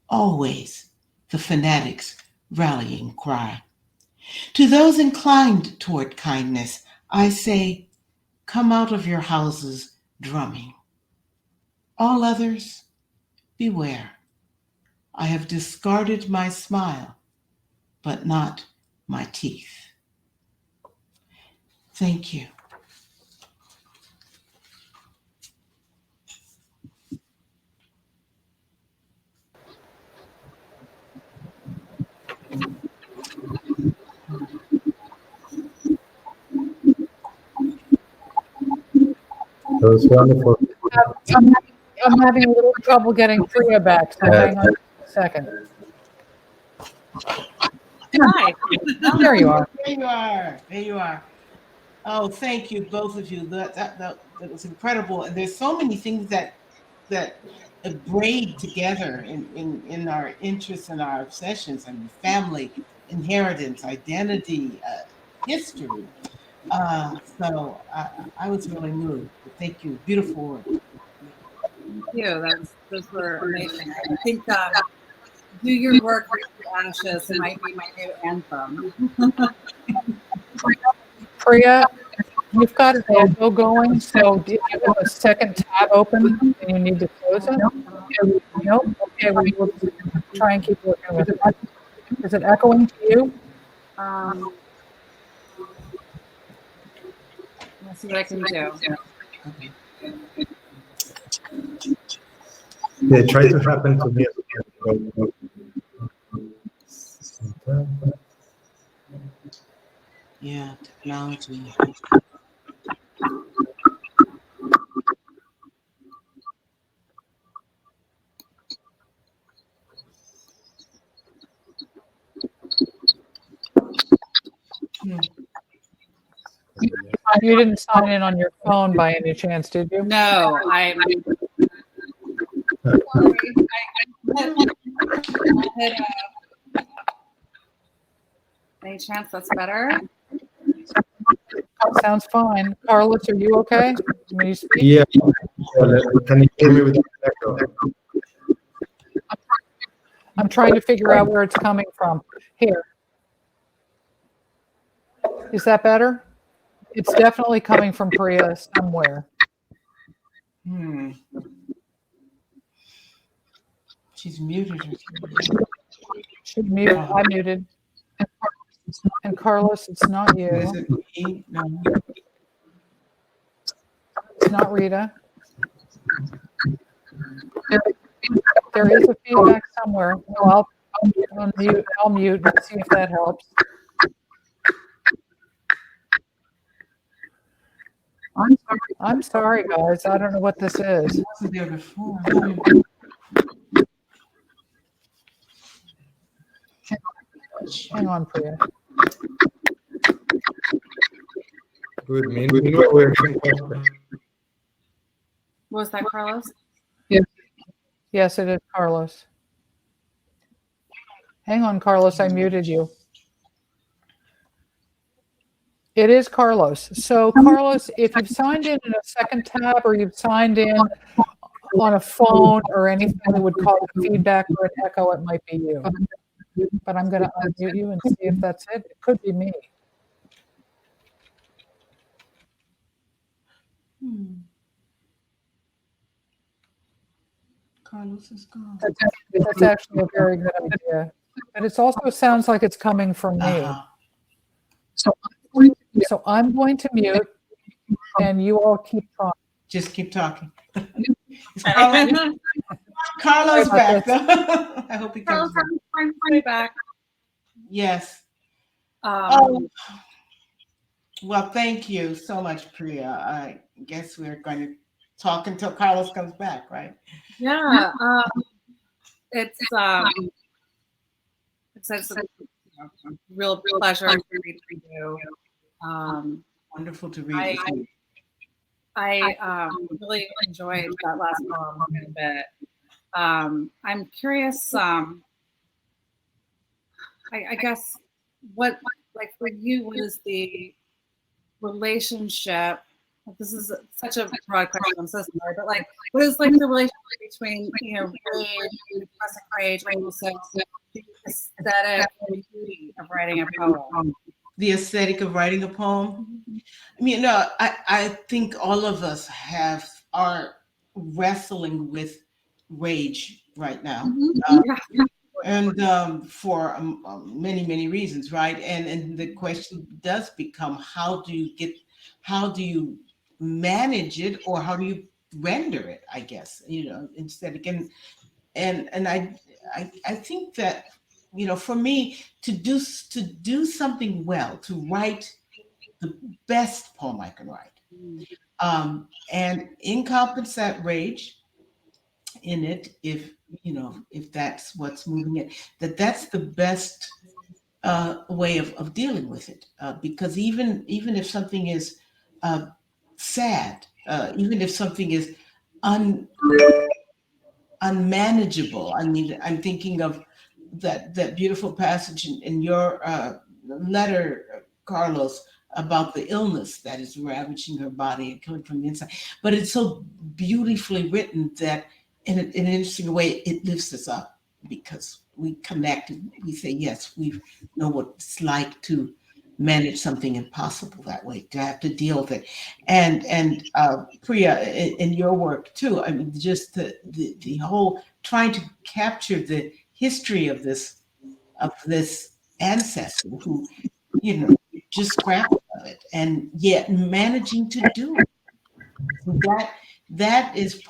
Always the fanatic's rallying cry. To those inclined toward kindness, I say, come out of your houses drumming. All others, beware. I have discarded my smile, but not my teeth. Thank you. That was wonderful. I'm having a little trouble getting Priya back, so hang on a second. Hi. There you are. There you are. There you are. Oh, thank you, both of you. That was incredible. And there's so many things that braid together in our interests and our obsessions. I mean, family, inheritance, identity, history. So I was really moved. Thank you. Beautiful work. Thank you. Those were amazing. I think Do Your Work with the Ashes might be my new anthem. Priya, you've got an echo going, so do you have a second tab open and you need to close it? Nope. Okay, we'll try and keep working with it. Is it echoing to you? Let's see what I can do. Yeah, it tried to happen to me. Yeah, technology. You didn't sign in on your phone by any chance, did you? No, I'm sorry. Any chance that's better? Sounds fine. Carlos, are you okay? Can you speak? Yeah. Can you hear me with the echo? I'm trying to figure out where it's coming from. Here. Is that better? It's definitely coming from Priya somewhere. She's muted. I muted. And Carlos, it's not you. Is it me? No. It's not Rita. There is a feedback somewhere. Well, I'll mute and see if that helps. I'm sorry, guys. I don't know what this is. It wasn't there before. Hang on, Priya. Good. Meanwhile, we're What was that, Carlos? Yes, it is Carlos. Hang on, Carlos. I muted you. It is Carlos. So, Carlos, if you've signed in a second tab or you've signed in on a phone or anything that would cause feedback or an echo, it might be you. But I'm going to unmute you and see if that's it. It could be me. Carlos is gone. That's actually a very good idea. But it also sounds like it's coming from me. So I'm going to mute, and you all keep talking. Just keep talking. Carlos back. I hope he comes back. Back. Yes. Well, thank you so much, Priya. I guess we're going to talk until Carlos comes back, right? Yeah. It's a real pleasure to read for you. Wonderful to read with you. I really enjoyed that last poem quite a bit. I'm curious. I guess what, like for you, what is the relationship? This is such a broad question. I'm so sorry, but like, what is like the relationship between rage, depressive rage, and also the aesthetic and beauty of writing a poem? The aesthetic of writing a poem. I mean, I think all of us are wrestling with rage right now, and for many reasons, right? And the question does become, how do you manage it, or how do you render it? I guess instead again, and I think that for me to do something well, to write the best poem I can write, and encompass rage in it, if that's what's moving it, that's the best way of dealing with it, because even if something is sad, even if something is unmanageable. I mean, I'm thinking of that beautiful passage in your letter, Carlos, about the illness that is ravaging her body and killing from the inside. But it's so beautifully written that in an interesting way, it lifts us up, because we connect and we say, yes, we know what it's like to manage something impossible that way, to have to deal with it. And Priya, in your work too, I mean, just the whole trying to capture the history of this ancestor who, just scrapped of it, and yet managing to do it. That is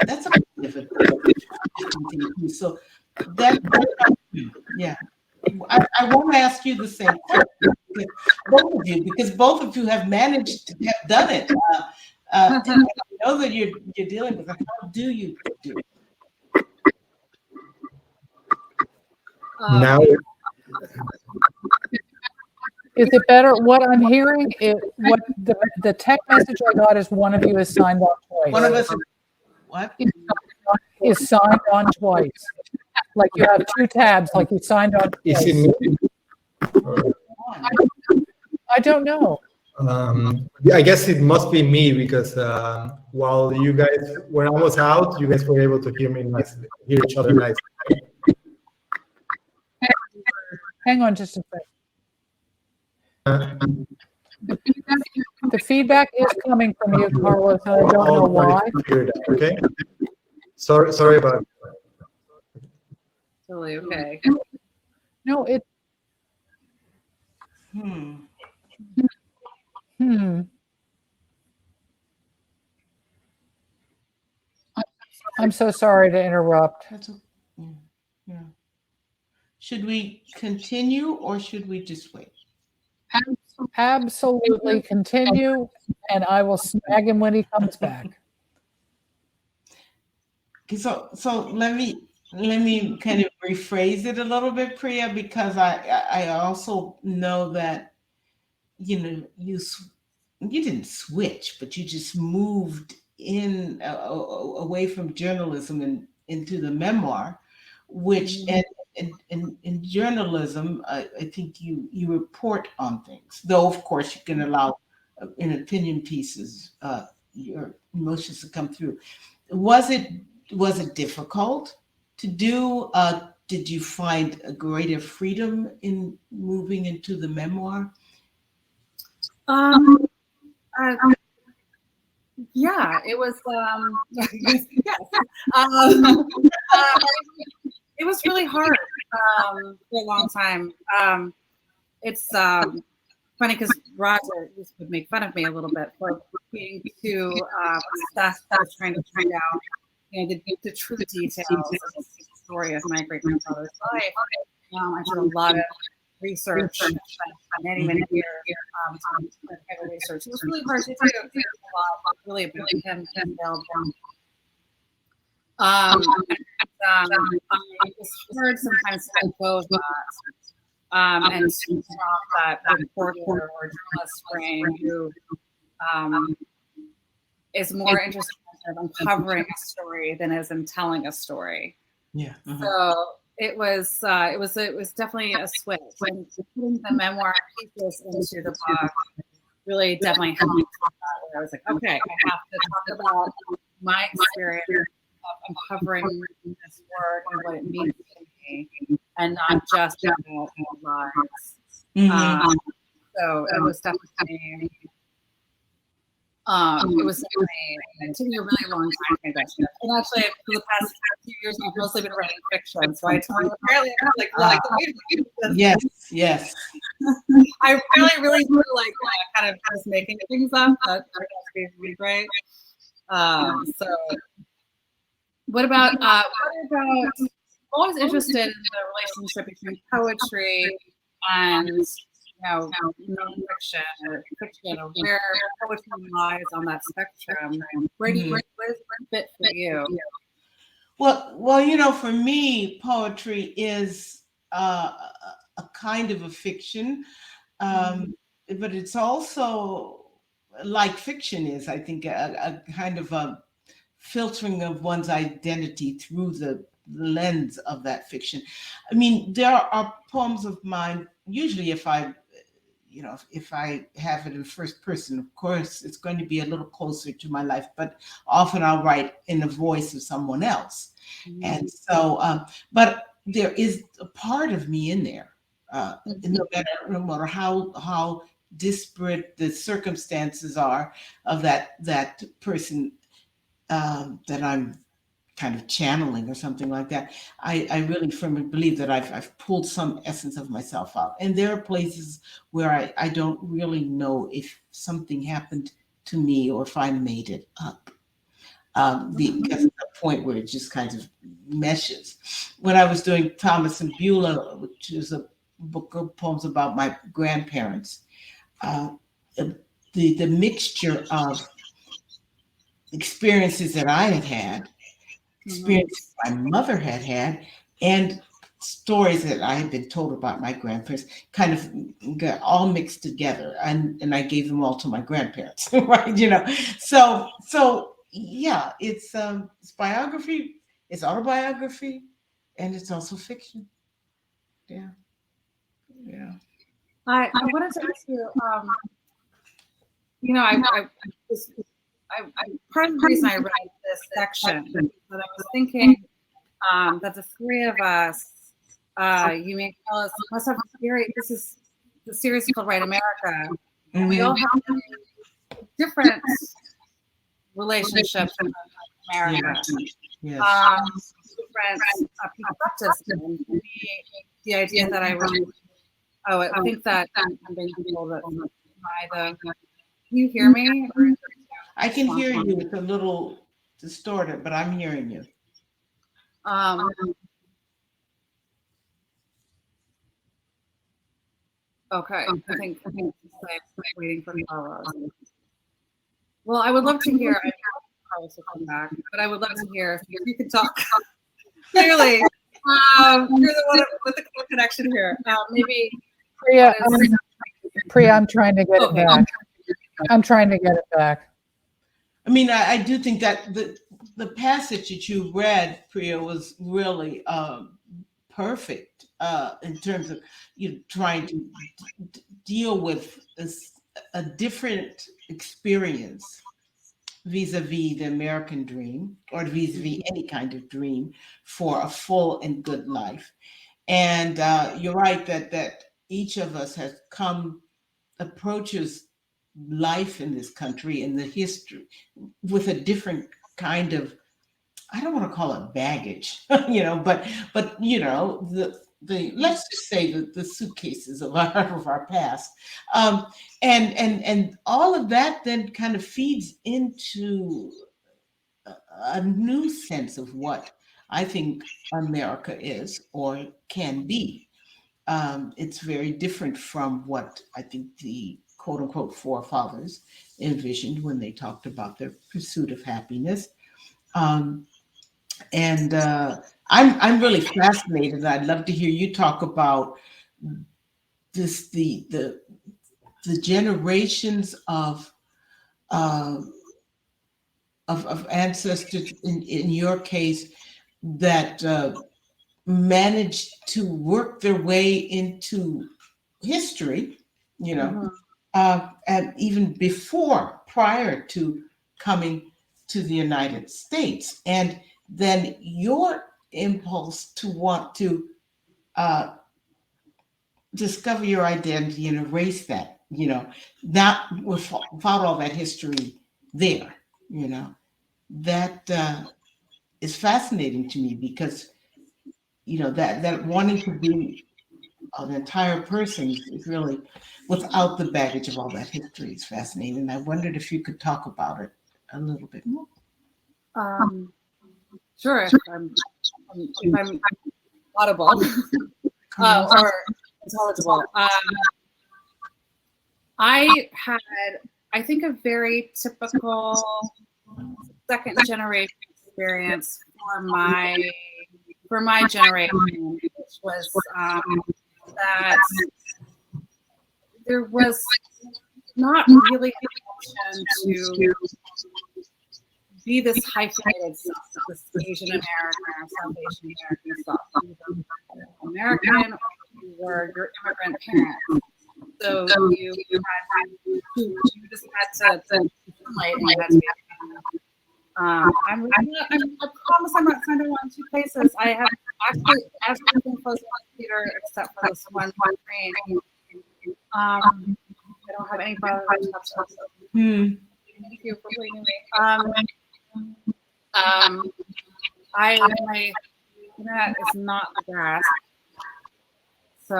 that's a part of it. So that yeah. I want to ask you the same question, because both of you have managed to have done it. I know that you're dealing with it. How do you do it? Now, is it better? What I'm hearing is what the text message I got is one of you is signed on twice. One of us is signed on twice. Like you have two tabs, like you signed on twice. is it me? I don't know. I guess it must be me, because while you guys, when I was out, you guys were able to hear me nicely, hear each other nicely. Hang on just a second. The feedback is coming from you, Carlos, and I don't know why. Okay. Sorry about it. Totally okay. No, it. I'm so sorry to interrupt. Yeah. Should we continue, or should we just wait? Absolutely continue, and I will snag him when he comes back. So let me kind of rephrase it a little bit, Priya, because I also know that you didn't switch, but you just moved in away from journalism and into the memoir, which in journalism, I think you report on things, though of course you can allow in opinion pieces your emotions to come through. Was it difficult to do? Did you find a greater freedom in moving into the memoir? Yeah, it was. Yes. It was really hard for a long time. It's funny because Roger used to make fun of me a little bit for being too obsessed with trying to find out, the true details of the story of my great grandfather's life. I did a lot of research, many years heavy research. It was really hard to do. It was a lot, really about him and I was hard sometimes to let go of that and to drop that reporter or journalist brain who is more interested in uncovering a story than is in telling a story. Yeah. So it was definitely a switch. And putting the memoir pieces into the book really definitely helped me. I was like, okay, I have to talk about my experience of uncovering this word and what it means to me, and not just about our lives. So it was definitely. It was definitely, it took me a really long time to get to. And actually, for the past few years, I've mostly been writing fiction. So I totally, apparently, I like Yes. I really feel like kind of just making things up. That would be great. So, what about? I'm always interested in the relationship between poetry and nonfiction or fiction, or where poetry lies on that spectrum. Where does it fit for you? Well, for me, poetry is a kind of a fiction, but it's also like fiction is, I think, a kind of a filtering of one's identity through the lens of that fiction. I mean, there are poems of mine, usually if I have it in first person, of course, it's going to be a little closer to my life, but often I'll write in the voice of someone else. And so, but there is a part of me in there, no matter how disparate the circumstances are of that person that I'm kind of channeling or something like that. I really firmly believe that I've pulled some essence of myself out. And there are places where I don't really know if something happened to me or if I made it up. Because at the point where it just kind of meshes. When I was doing Thomas and Beulah, which is a book of poems about my grandparents, the mixture of experiences that I had, experiences my mother had, and stories that I had been told about my grandparents kind of got all mixed together, and I gave them all to my grandparents, right? So yeah, it's biography, it's autobiography, and it's also fiction. Yeah. I wanted to ask you. Part of the reason I read this section is that I was thinking that the three of us, you may tell us, must have this is the series called Right America. And we all have different relationships with America. Yes. Different perspectives. The idea that I think that I'm being told that by the. Can you hear me? I can hear you. It's a little distorted, but I'm hearing you. Okay. I think I'm waiting for Carlos. Well, I would love to hear. I know Carlos will come back, but I would love to hear if you could talk clearly. You're the one with the connection here. Maybe Priya, I'm trying to get it back. I'm trying to get it back. I mean, I do think that the passage that you read, Priya, was really perfect in terms of trying to deal with a different experience vis-a-vis the American dream, or vis-a-vis any kind of dream for a full and good life. And you're right that each of us has approaches life in this country and the history with a different kind of, I don't want to call it baggage, but the let's just say the suitcases of our past, and all of that then kind of feeds into a new sense of what I think America is or can be. it's very different from what I think the quote unquote forefathers envisioned when they talked about their pursuit of happiness. And I'm really fascinated. I'd love to hear you talk about this, the generations of ancestors in your case that managed to work their way into history, and even prior to coming to the United States, and then your impulse to want to discover your identity and erase that, not without all that history there, that is fascinating to me, because that wanting to be an entire person is really without the baggage of all that history is fascinating. And I wondered if you could talk about it a little bit more. Sure, if I'm audible or intelligible. I had, I think, a very typical second generation experience for my generation, which was that there was not really an option to be this hyphenated stuff, this Asian American or South Asian American stuff. American, you were your immigrant parents. So you just had to assimilate, and you had to be. I promise I'm not trying to run two places. I have actually been close to the computer except for this one screen. I don't have any problems with touch. Thank you for believing me. My internet is not the best. So,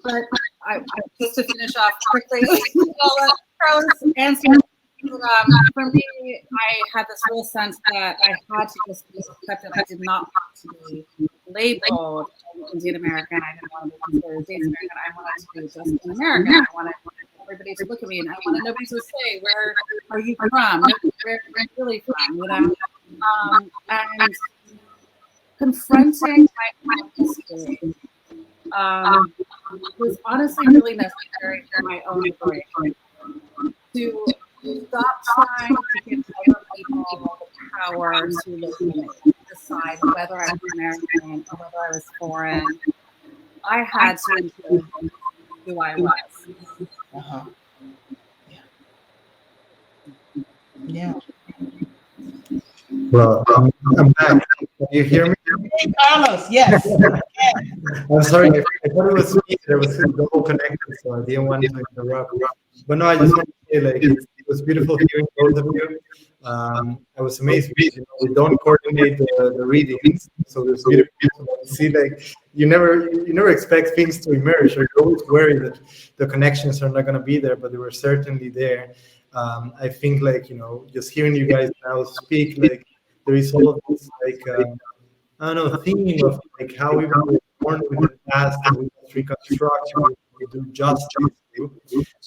but just to finish off quickly, I'll let Carlos answer. For me, I had this real sense that I had to just be accepted. I did not want to be labeled Indian American. I didn't want to be considered Jain American. I wanted to be just an American. I wanted everybody to look at me, and I wanted nobody to say, "Where are you from? Where are you really from?" And confronting my own history was honestly really necessary for my own liberation. To stop trying to give other people the power to decide whether I was American or whether I was foreign. I had to include who I was. Yeah. Well, I'm back. Can you hear me? Hey, Carlos, yes. I'm sorry, I thought it was me. There was a double connection, so I didn't want to interrupt. But no, I just want to say, it was beautiful hearing both of you. I was amazed because we don't coordinate the readings, so it was beautiful to see. You never expect things to emerge, or you're always worried that the connections are not going to be there, but they were certainly there. I think just hearing you guys now speak, there is all of this I don't know, theme of how we were born with the past and we must reconstruct, we do justice to.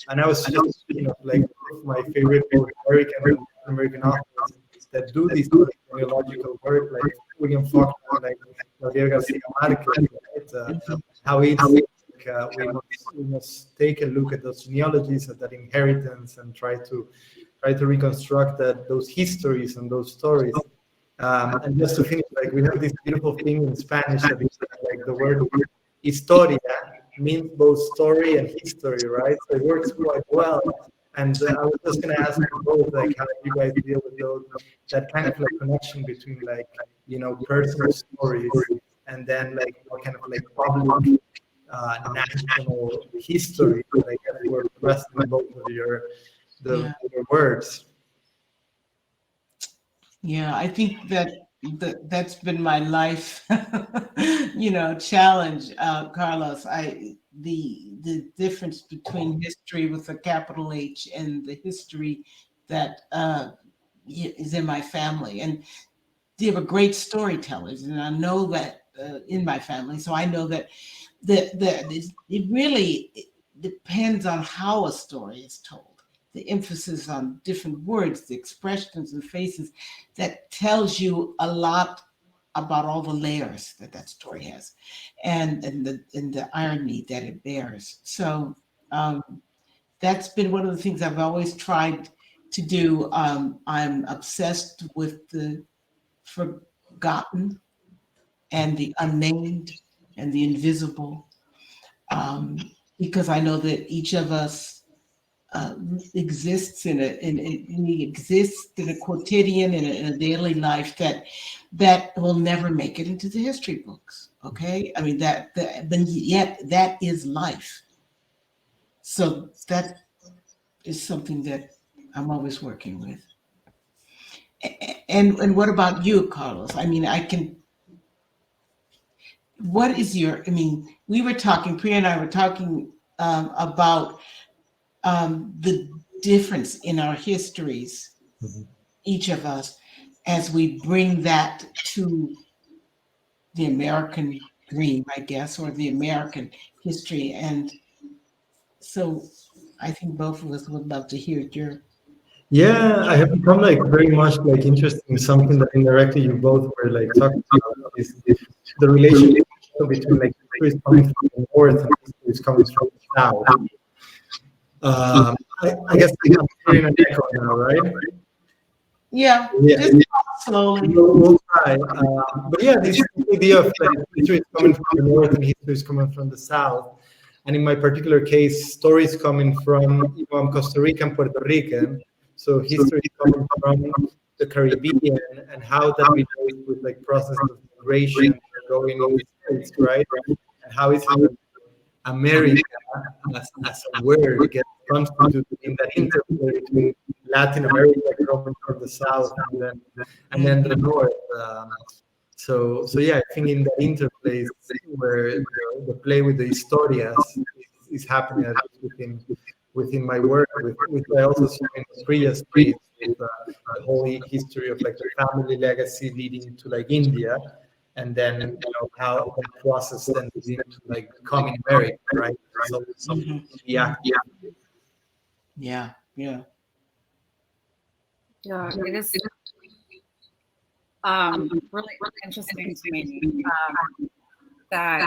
And I was just thinking of my favorite both American authors that do this genealogical work, like William Faulkner, like Gabriel Garcia Marquez, right? How it's we must take a look at those genealogies and that inheritance and try to reconstruct those histories and those stories. And just to finish, we have this beautiful thing in Spanish that is the word historia means both story and history, right? So it works quite well. And I was just going to ask you both, how you guys deal with that kind of connection between personal stories and then what kind of public national history that were present in both of your words. Yeah, I think that's been my life, challenge, Carlos. The difference between history with a capital H and the history that is in my family, and they were great storytellers, and I know that in my family, so I know that it really depends on how a story is told. The emphasis on different words, the expressions and faces, that tells you a lot about all the layers that story has, and the irony that it bears. So that's been one of the things I've always tried to do. I'm obsessed with the forgotten and the unnamed and the invisible, because I know that each of us exists we exist in a quotidian, in a daily life that will never make it into the history books. Okay, I mean but yet that is life. So that is something that I'm always working with. And what about you, Carlos? I mean, what is I mean, we were talking, Priya and I were talking about the difference in our histories, each of us, as we bring that to the American dream, I guess, or the American history. And so I think both of us would love to hear your. Yeah, I have become like very much like interested in something that indirectly you both were like talking about, is the relationship between like histories coming from the north and histories coming from the south. I guess I'm hearing an echo now, right? Yeah, Yeah. just slowly. We'll try. But yeah, this idea of like history is coming from the north and history is coming from the south. And in my particular case, stories coming from, I'm Costa Rican, Puerto Rican. So history is coming from the Caribbean and how that relates with like process of migration going in the States, right? And how is America as a word gets constituted in that interplay between Latin America coming from the south and then the north. So yeah, I think in that interplay where the play with the historias is happening at least within my work, with I also see in Priya's piece with the whole history of like the family legacy leading to like India, and then how that process then leads into like becoming American, right? So yeah. Yeah, it is really interesting to me that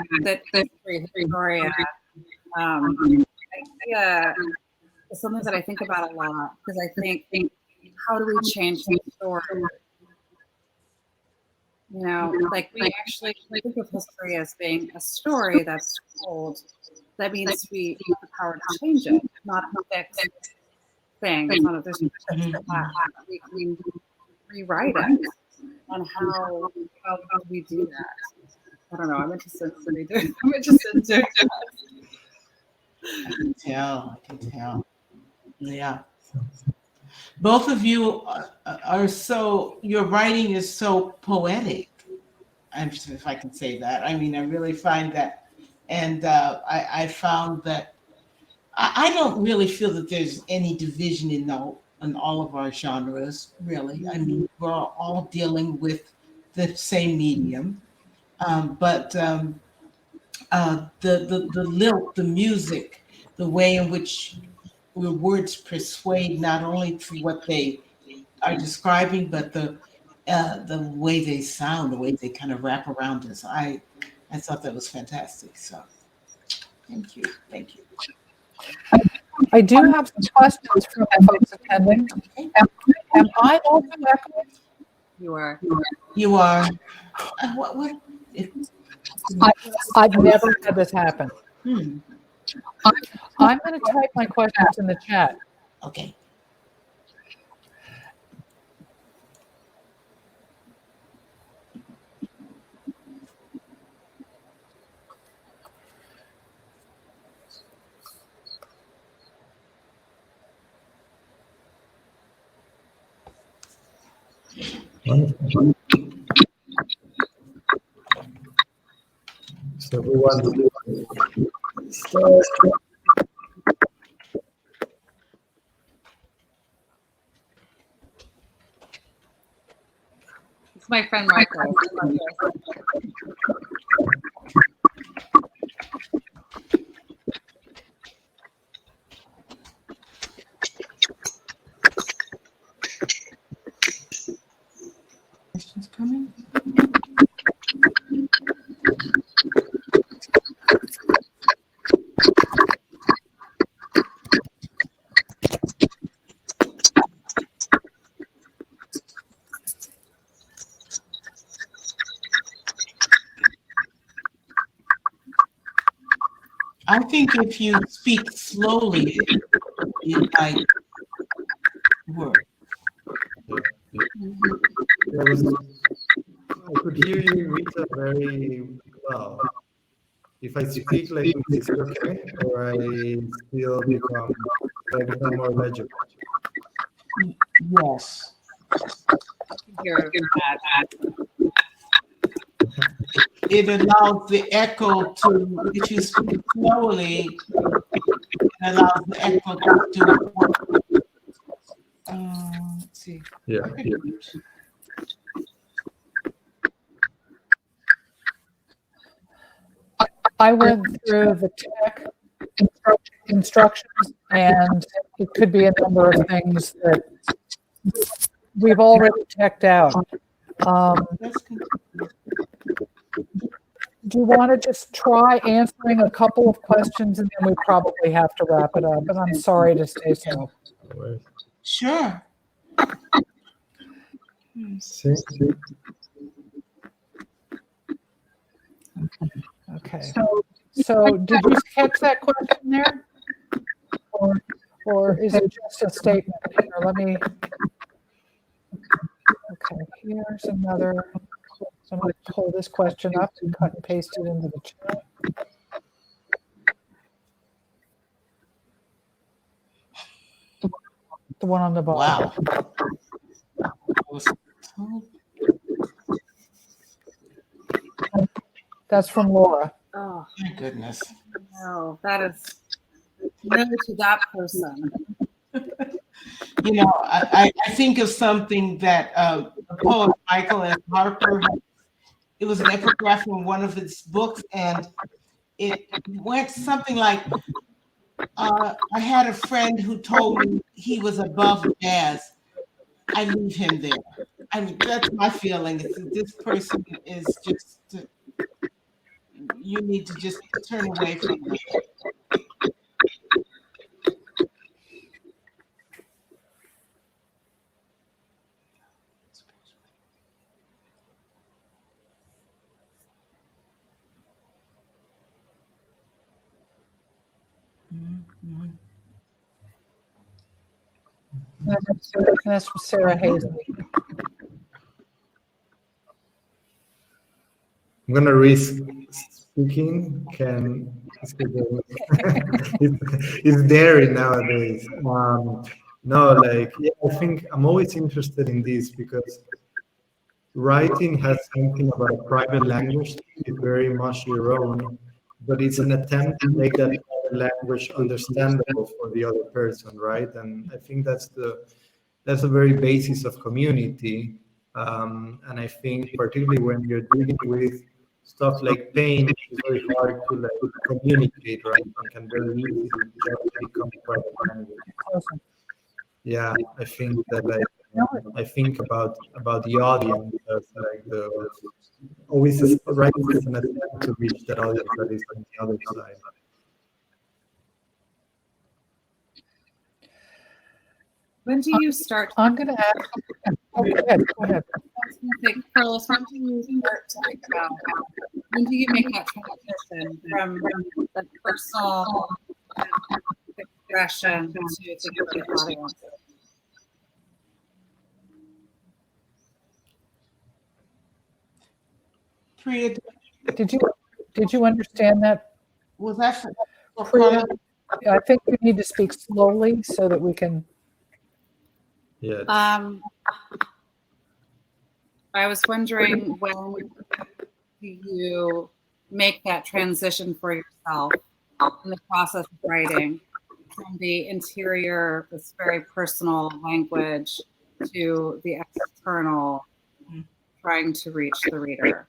Victoria idea is something that I think about a lot, because I think, how do we change the story? Like we actually think of history as being a story that's told. That means we have the power to change it, not fix things. There's we can rewrite it. And how do we do that? I don't know. I'm interested in doing that. I can tell. Yeah. Both of you are so, your writing is so poetic, if I can say that. I mean, I really find that. And I found that I don't really feel that there's any division in all of our genres, really. I mean, we're all dealing with the same medium. But the lilt, the music, the way in which your words persuade not only through what they are describing, but the way they sound, the way they kind of wrap around us. I thought that was fantastic. So thank you. I do have some questions from the folks attending. Am I also echoing? You are. What? I've never had this happen. I'm going to type my questions in the chat. Okay. So who wants to start? It's my friend Marco. Questions coming? I think if you speak slowly, it might work. I could hear you, Rita, very well. If I speak like this, is it okay? Or I become more legible? Yes. Hear that. It allows the echo to, if you speak slowly, it allows the echo to work. Let's see. Yeah. I went through the tech instructions, and it could be a number of things that we've already checked out. Do you want to just try answering a couple of questions, and then we probably have to wrap it up? And I'm sorry to say so. Sure. Okay. So did you catch that question there? Or is it just a statement? Here, let me. Okay, here's another. So I'm going to pull this question up and cut and paste it into the chat. The one on the bottom. Wow. That's from Laura. Oh, My goodness. no, that is no to that person. You know, I think of something that the poet Michael S. Harper, it was an epigraph from one of his books, and it went something like, I had a friend who told me he was above jazz. I leave him there. I mean, that's my feeling. This person is just, you need to just turn away from them. That's from Sarah Hazley. I'm gonna risk speaking. It's dairy nowadays. No, like, yeah, I think I'm always interested in this because writing has something about a private language. It's very much your own, but it's an attempt to make that language understandable for the other person, right? And I think that's the very basis of community. And I think particularly when you're dealing with stuff like pain, it's very hard to like communicate, right? It can very easily just become private language. Yeah, I think that like I think about the audience as like always writing is an attempt to reach that audience that is on the other side. When do you start? I'm going to ask. Oh, go ahead. Go ahead. Carlos, when do you start to think about? When do you make that transition from the personal expression to the audience? Priya, did you understand that? was that for Priya? I think you need to speak slowly so that we can. Yeah. I was wondering, when do you make that transition for yourself in the process of writing from the interior, this very personal language, to the external, trying to reach the reader?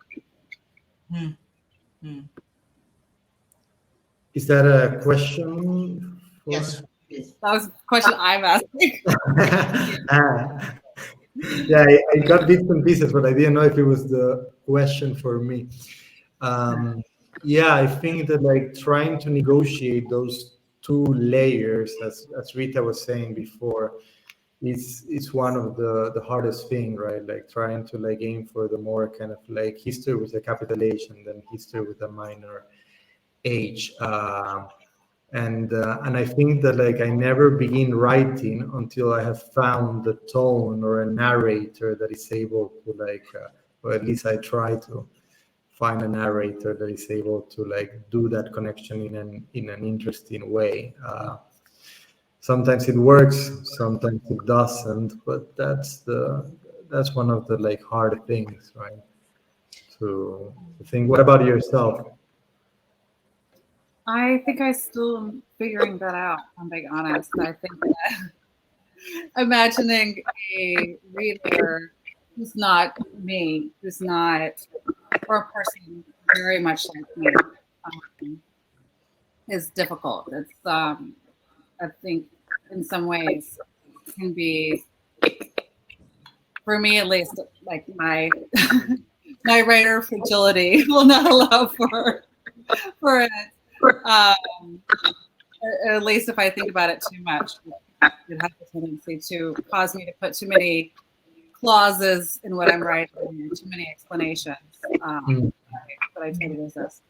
Mm. Is that a question? Yes. That was a question I'm asking. Yeah, I got bits and pieces, but I didn't know if it was the question for me. Yeah, I think that like trying to negotiate those two layers, as Rita was saying before, it's one of the hardest thing, right? Like trying to like aim for the more kind of like history with a capital H and then history with a minor H. And I think that like I never begin writing until I have found the tone or a narrator that is able to like, or at least I try to find a narrator that is able to like do that connection in an interesting way. Sometimes it works, sometimes it doesn't, but that's one of the like hard things, right? To think. What about yourself? I think I still am figuring that out, if I'm being honest. I think that imagining a reader who's not me, who's not, or a person very much like me, is difficult. It's, I think, in some ways, can be, for me at least, like my my writer fragility will not allow for it. At least if I think about it too much, it has a tendency to cause me to put too many clauses in what I'm writing, and too many explanations. But I try to resist.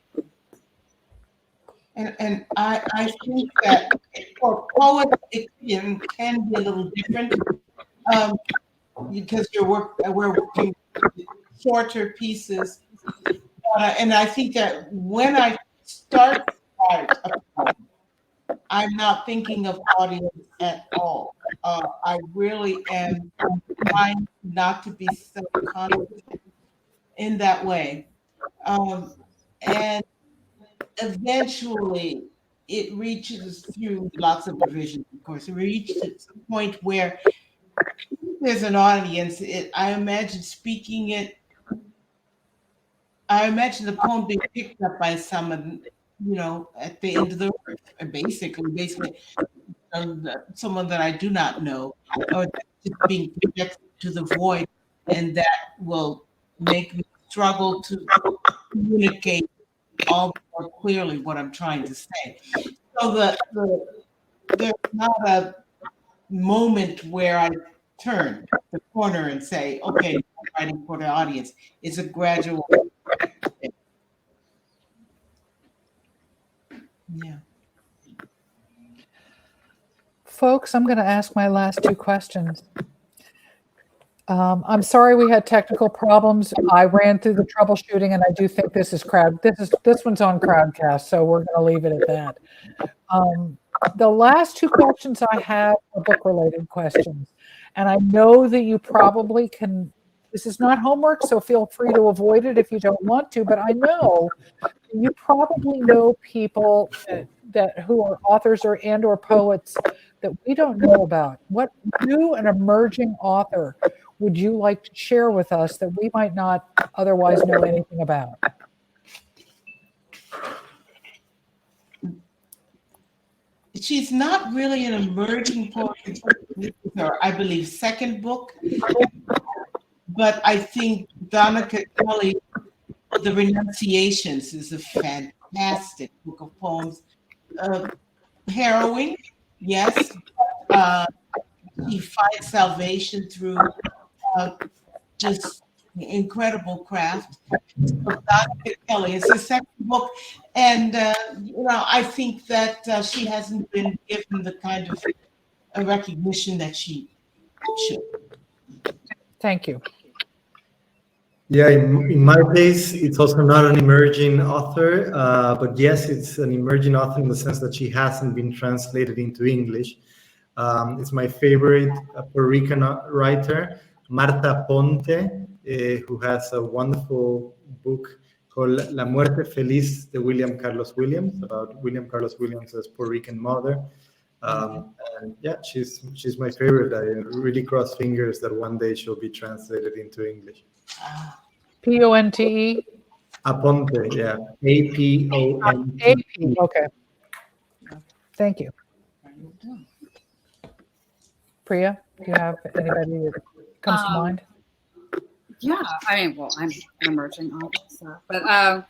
And I think that for poets it can be a little different because we're working shorter pieces, and I think that when I start to write a poem, I'm not thinking of audience at all. I really am trying not to be self-conscious in that way, and eventually it reaches through lots of revisions, of course. It reaches a point where there's an audience. I imagine speaking it, I imagine the poem being picked up by someone, at the end of the earth, basically someone that I do not know, or just being projected to the void, and that will make me struggle to communicate all more clearly what I'm trying to say. So there's not a moment where I turn the corner and say, okay, I'm writing for the audience. It's a gradual. Yeah. Folks, I'm going to ask my last two questions. I'm sorry we had technical problems. I ran through the troubleshooting, and I do think this one's on Crowdcast, so we're going to leave it at that. The last two questions I have are book-related questions, and I know that you probably can. This is not homework, so feel free to avoid it if you don't want to. But I know you probably know people that who are authors or poets that we don't know about. What new and emerging author would you like to share with us that we might not otherwise know anything about? She's not really an emerging poet. This is her, I believe, second book. But I think Donica Kelly, The Renunciations, is a fantastic book of poems. Harrowing, yes. He finds salvation through just incredible craft. So Donica Kelly, it's the second book, and I think that she hasn't been given the kind of recognition that she should. Thank you. Yeah, in my case, it's also not an emerging author, but yes, it's an emerging author in the sense that she hasn't been translated into English. It's my favorite Puerto Rican writer, Marta Ponte, who has a wonderful book called La Muerte Feliz de William Carlos Williams, about William Carlos Williams' Puerto Rican mother. And yeah, she's my favorite. I really cross fingers that one day she'll be translated into English. Ponte? Aponte, yeah. Aponte. AP. Okay. Thank you. Priya, do you have anybody that comes to mind? Yeah, I mean, well, I'm an emerging author, but I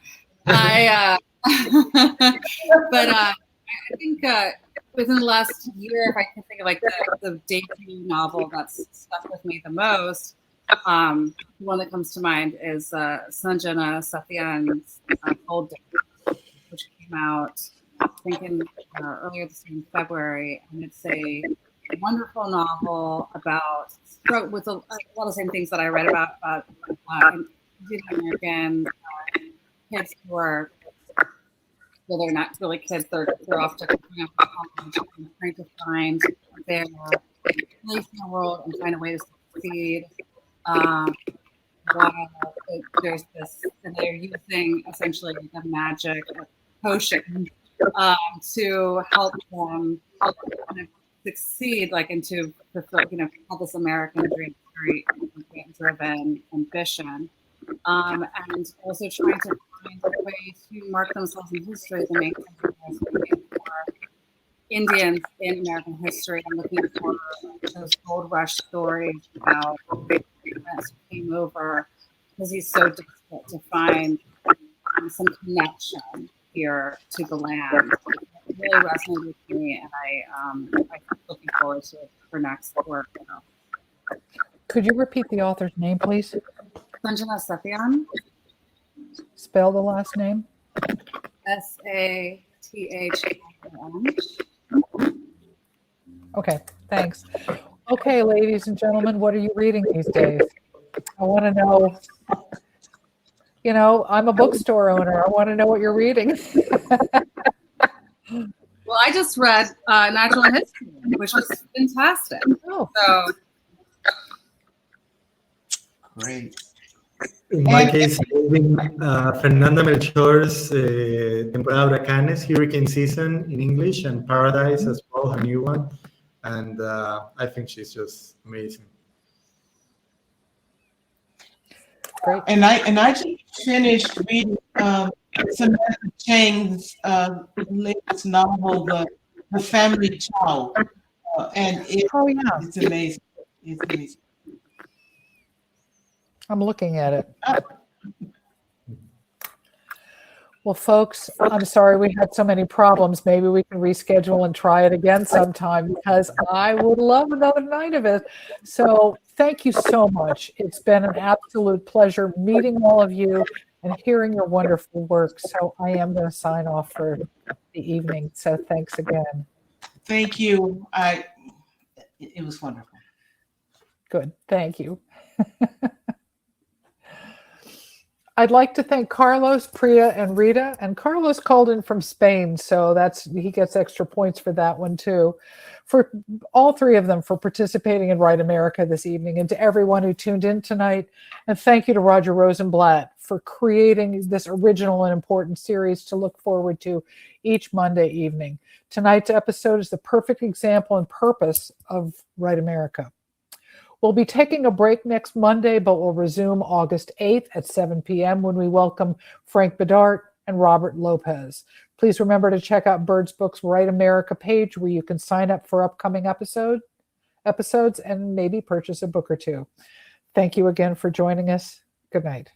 think within the last year, if I can think of like the debut novel that's stuck with me the most, the one that comes to mind is Sanjana Sathyan's Cold Day, which came out, I think, earlier this year in February, and it's a wonderful novel about with a lot of the same things that I read about Indian American kids who are, well, they're not really kids, they're off to college and trying to find their place in the world and find a way to succeed. While there's this, and they're using essentially the magic potion to help them kind of succeed, like into fulfill, have this American dream, very driven ambition, and also trying to find a way to mark themselves in history to make for Indians in American history, and looking for those gold rush stories about immigrants who came over, because he's so desperate to find some connection here to the land. It really resonated with me, and I'm looking forward to her next work. Could you repeat the author's name, please? Sanjana Sathyan. Spell the last name. Sathyan. Okay, thanks. Okay, ladies and gentlemen, what are you reading these days? I want to know. I'm a bookstore owner. I want to know what you're reading. Well, I just read Natural History, which was fantastic. Oh. So Great. In my case, reading Fernanda Melchor's Temporada Huracanes, Hurricane Season in English, and Paradise as well, her new one. And I think she's just amazing. Great. And I just finished reading Samantha Chang's latest novel, The Family Chow, and it's amazing. It's amazing. I'm looking at it. Well, folks, I'm sorry we had so many problems. Maybe we can reschedule and try it again sometime, because I would love another night of it. So thank you so much. It's been an absolute pleasure meeting all of you and hearing your wonderful work. So I am going to sign off for the evening. So thanks again. Thank you. It was wonderful. Good. Thank you. I'd like to thank Carlos, Priya, and Rita. And Carlos called in from Spain, so he gets extra points for that one too. For all three of them for participating in Write America this evening, and to everyone who tuned in tonight. And thank you to Roger Rosenblatt for creating this original and important series to look forward to each Monday evening. Tonight's episode is the perfect example and purpose of Write America. We'll be taking a break next Monday, but we'll resume August 8th at 7 p.m. when we welcome Frank Bedart and Robert Lopez. Please remember to check out Bird's Book's Write America page, where you can sign up for upcoming episodes and maybe purchase a book or two. Thank you again for joining us. Good night.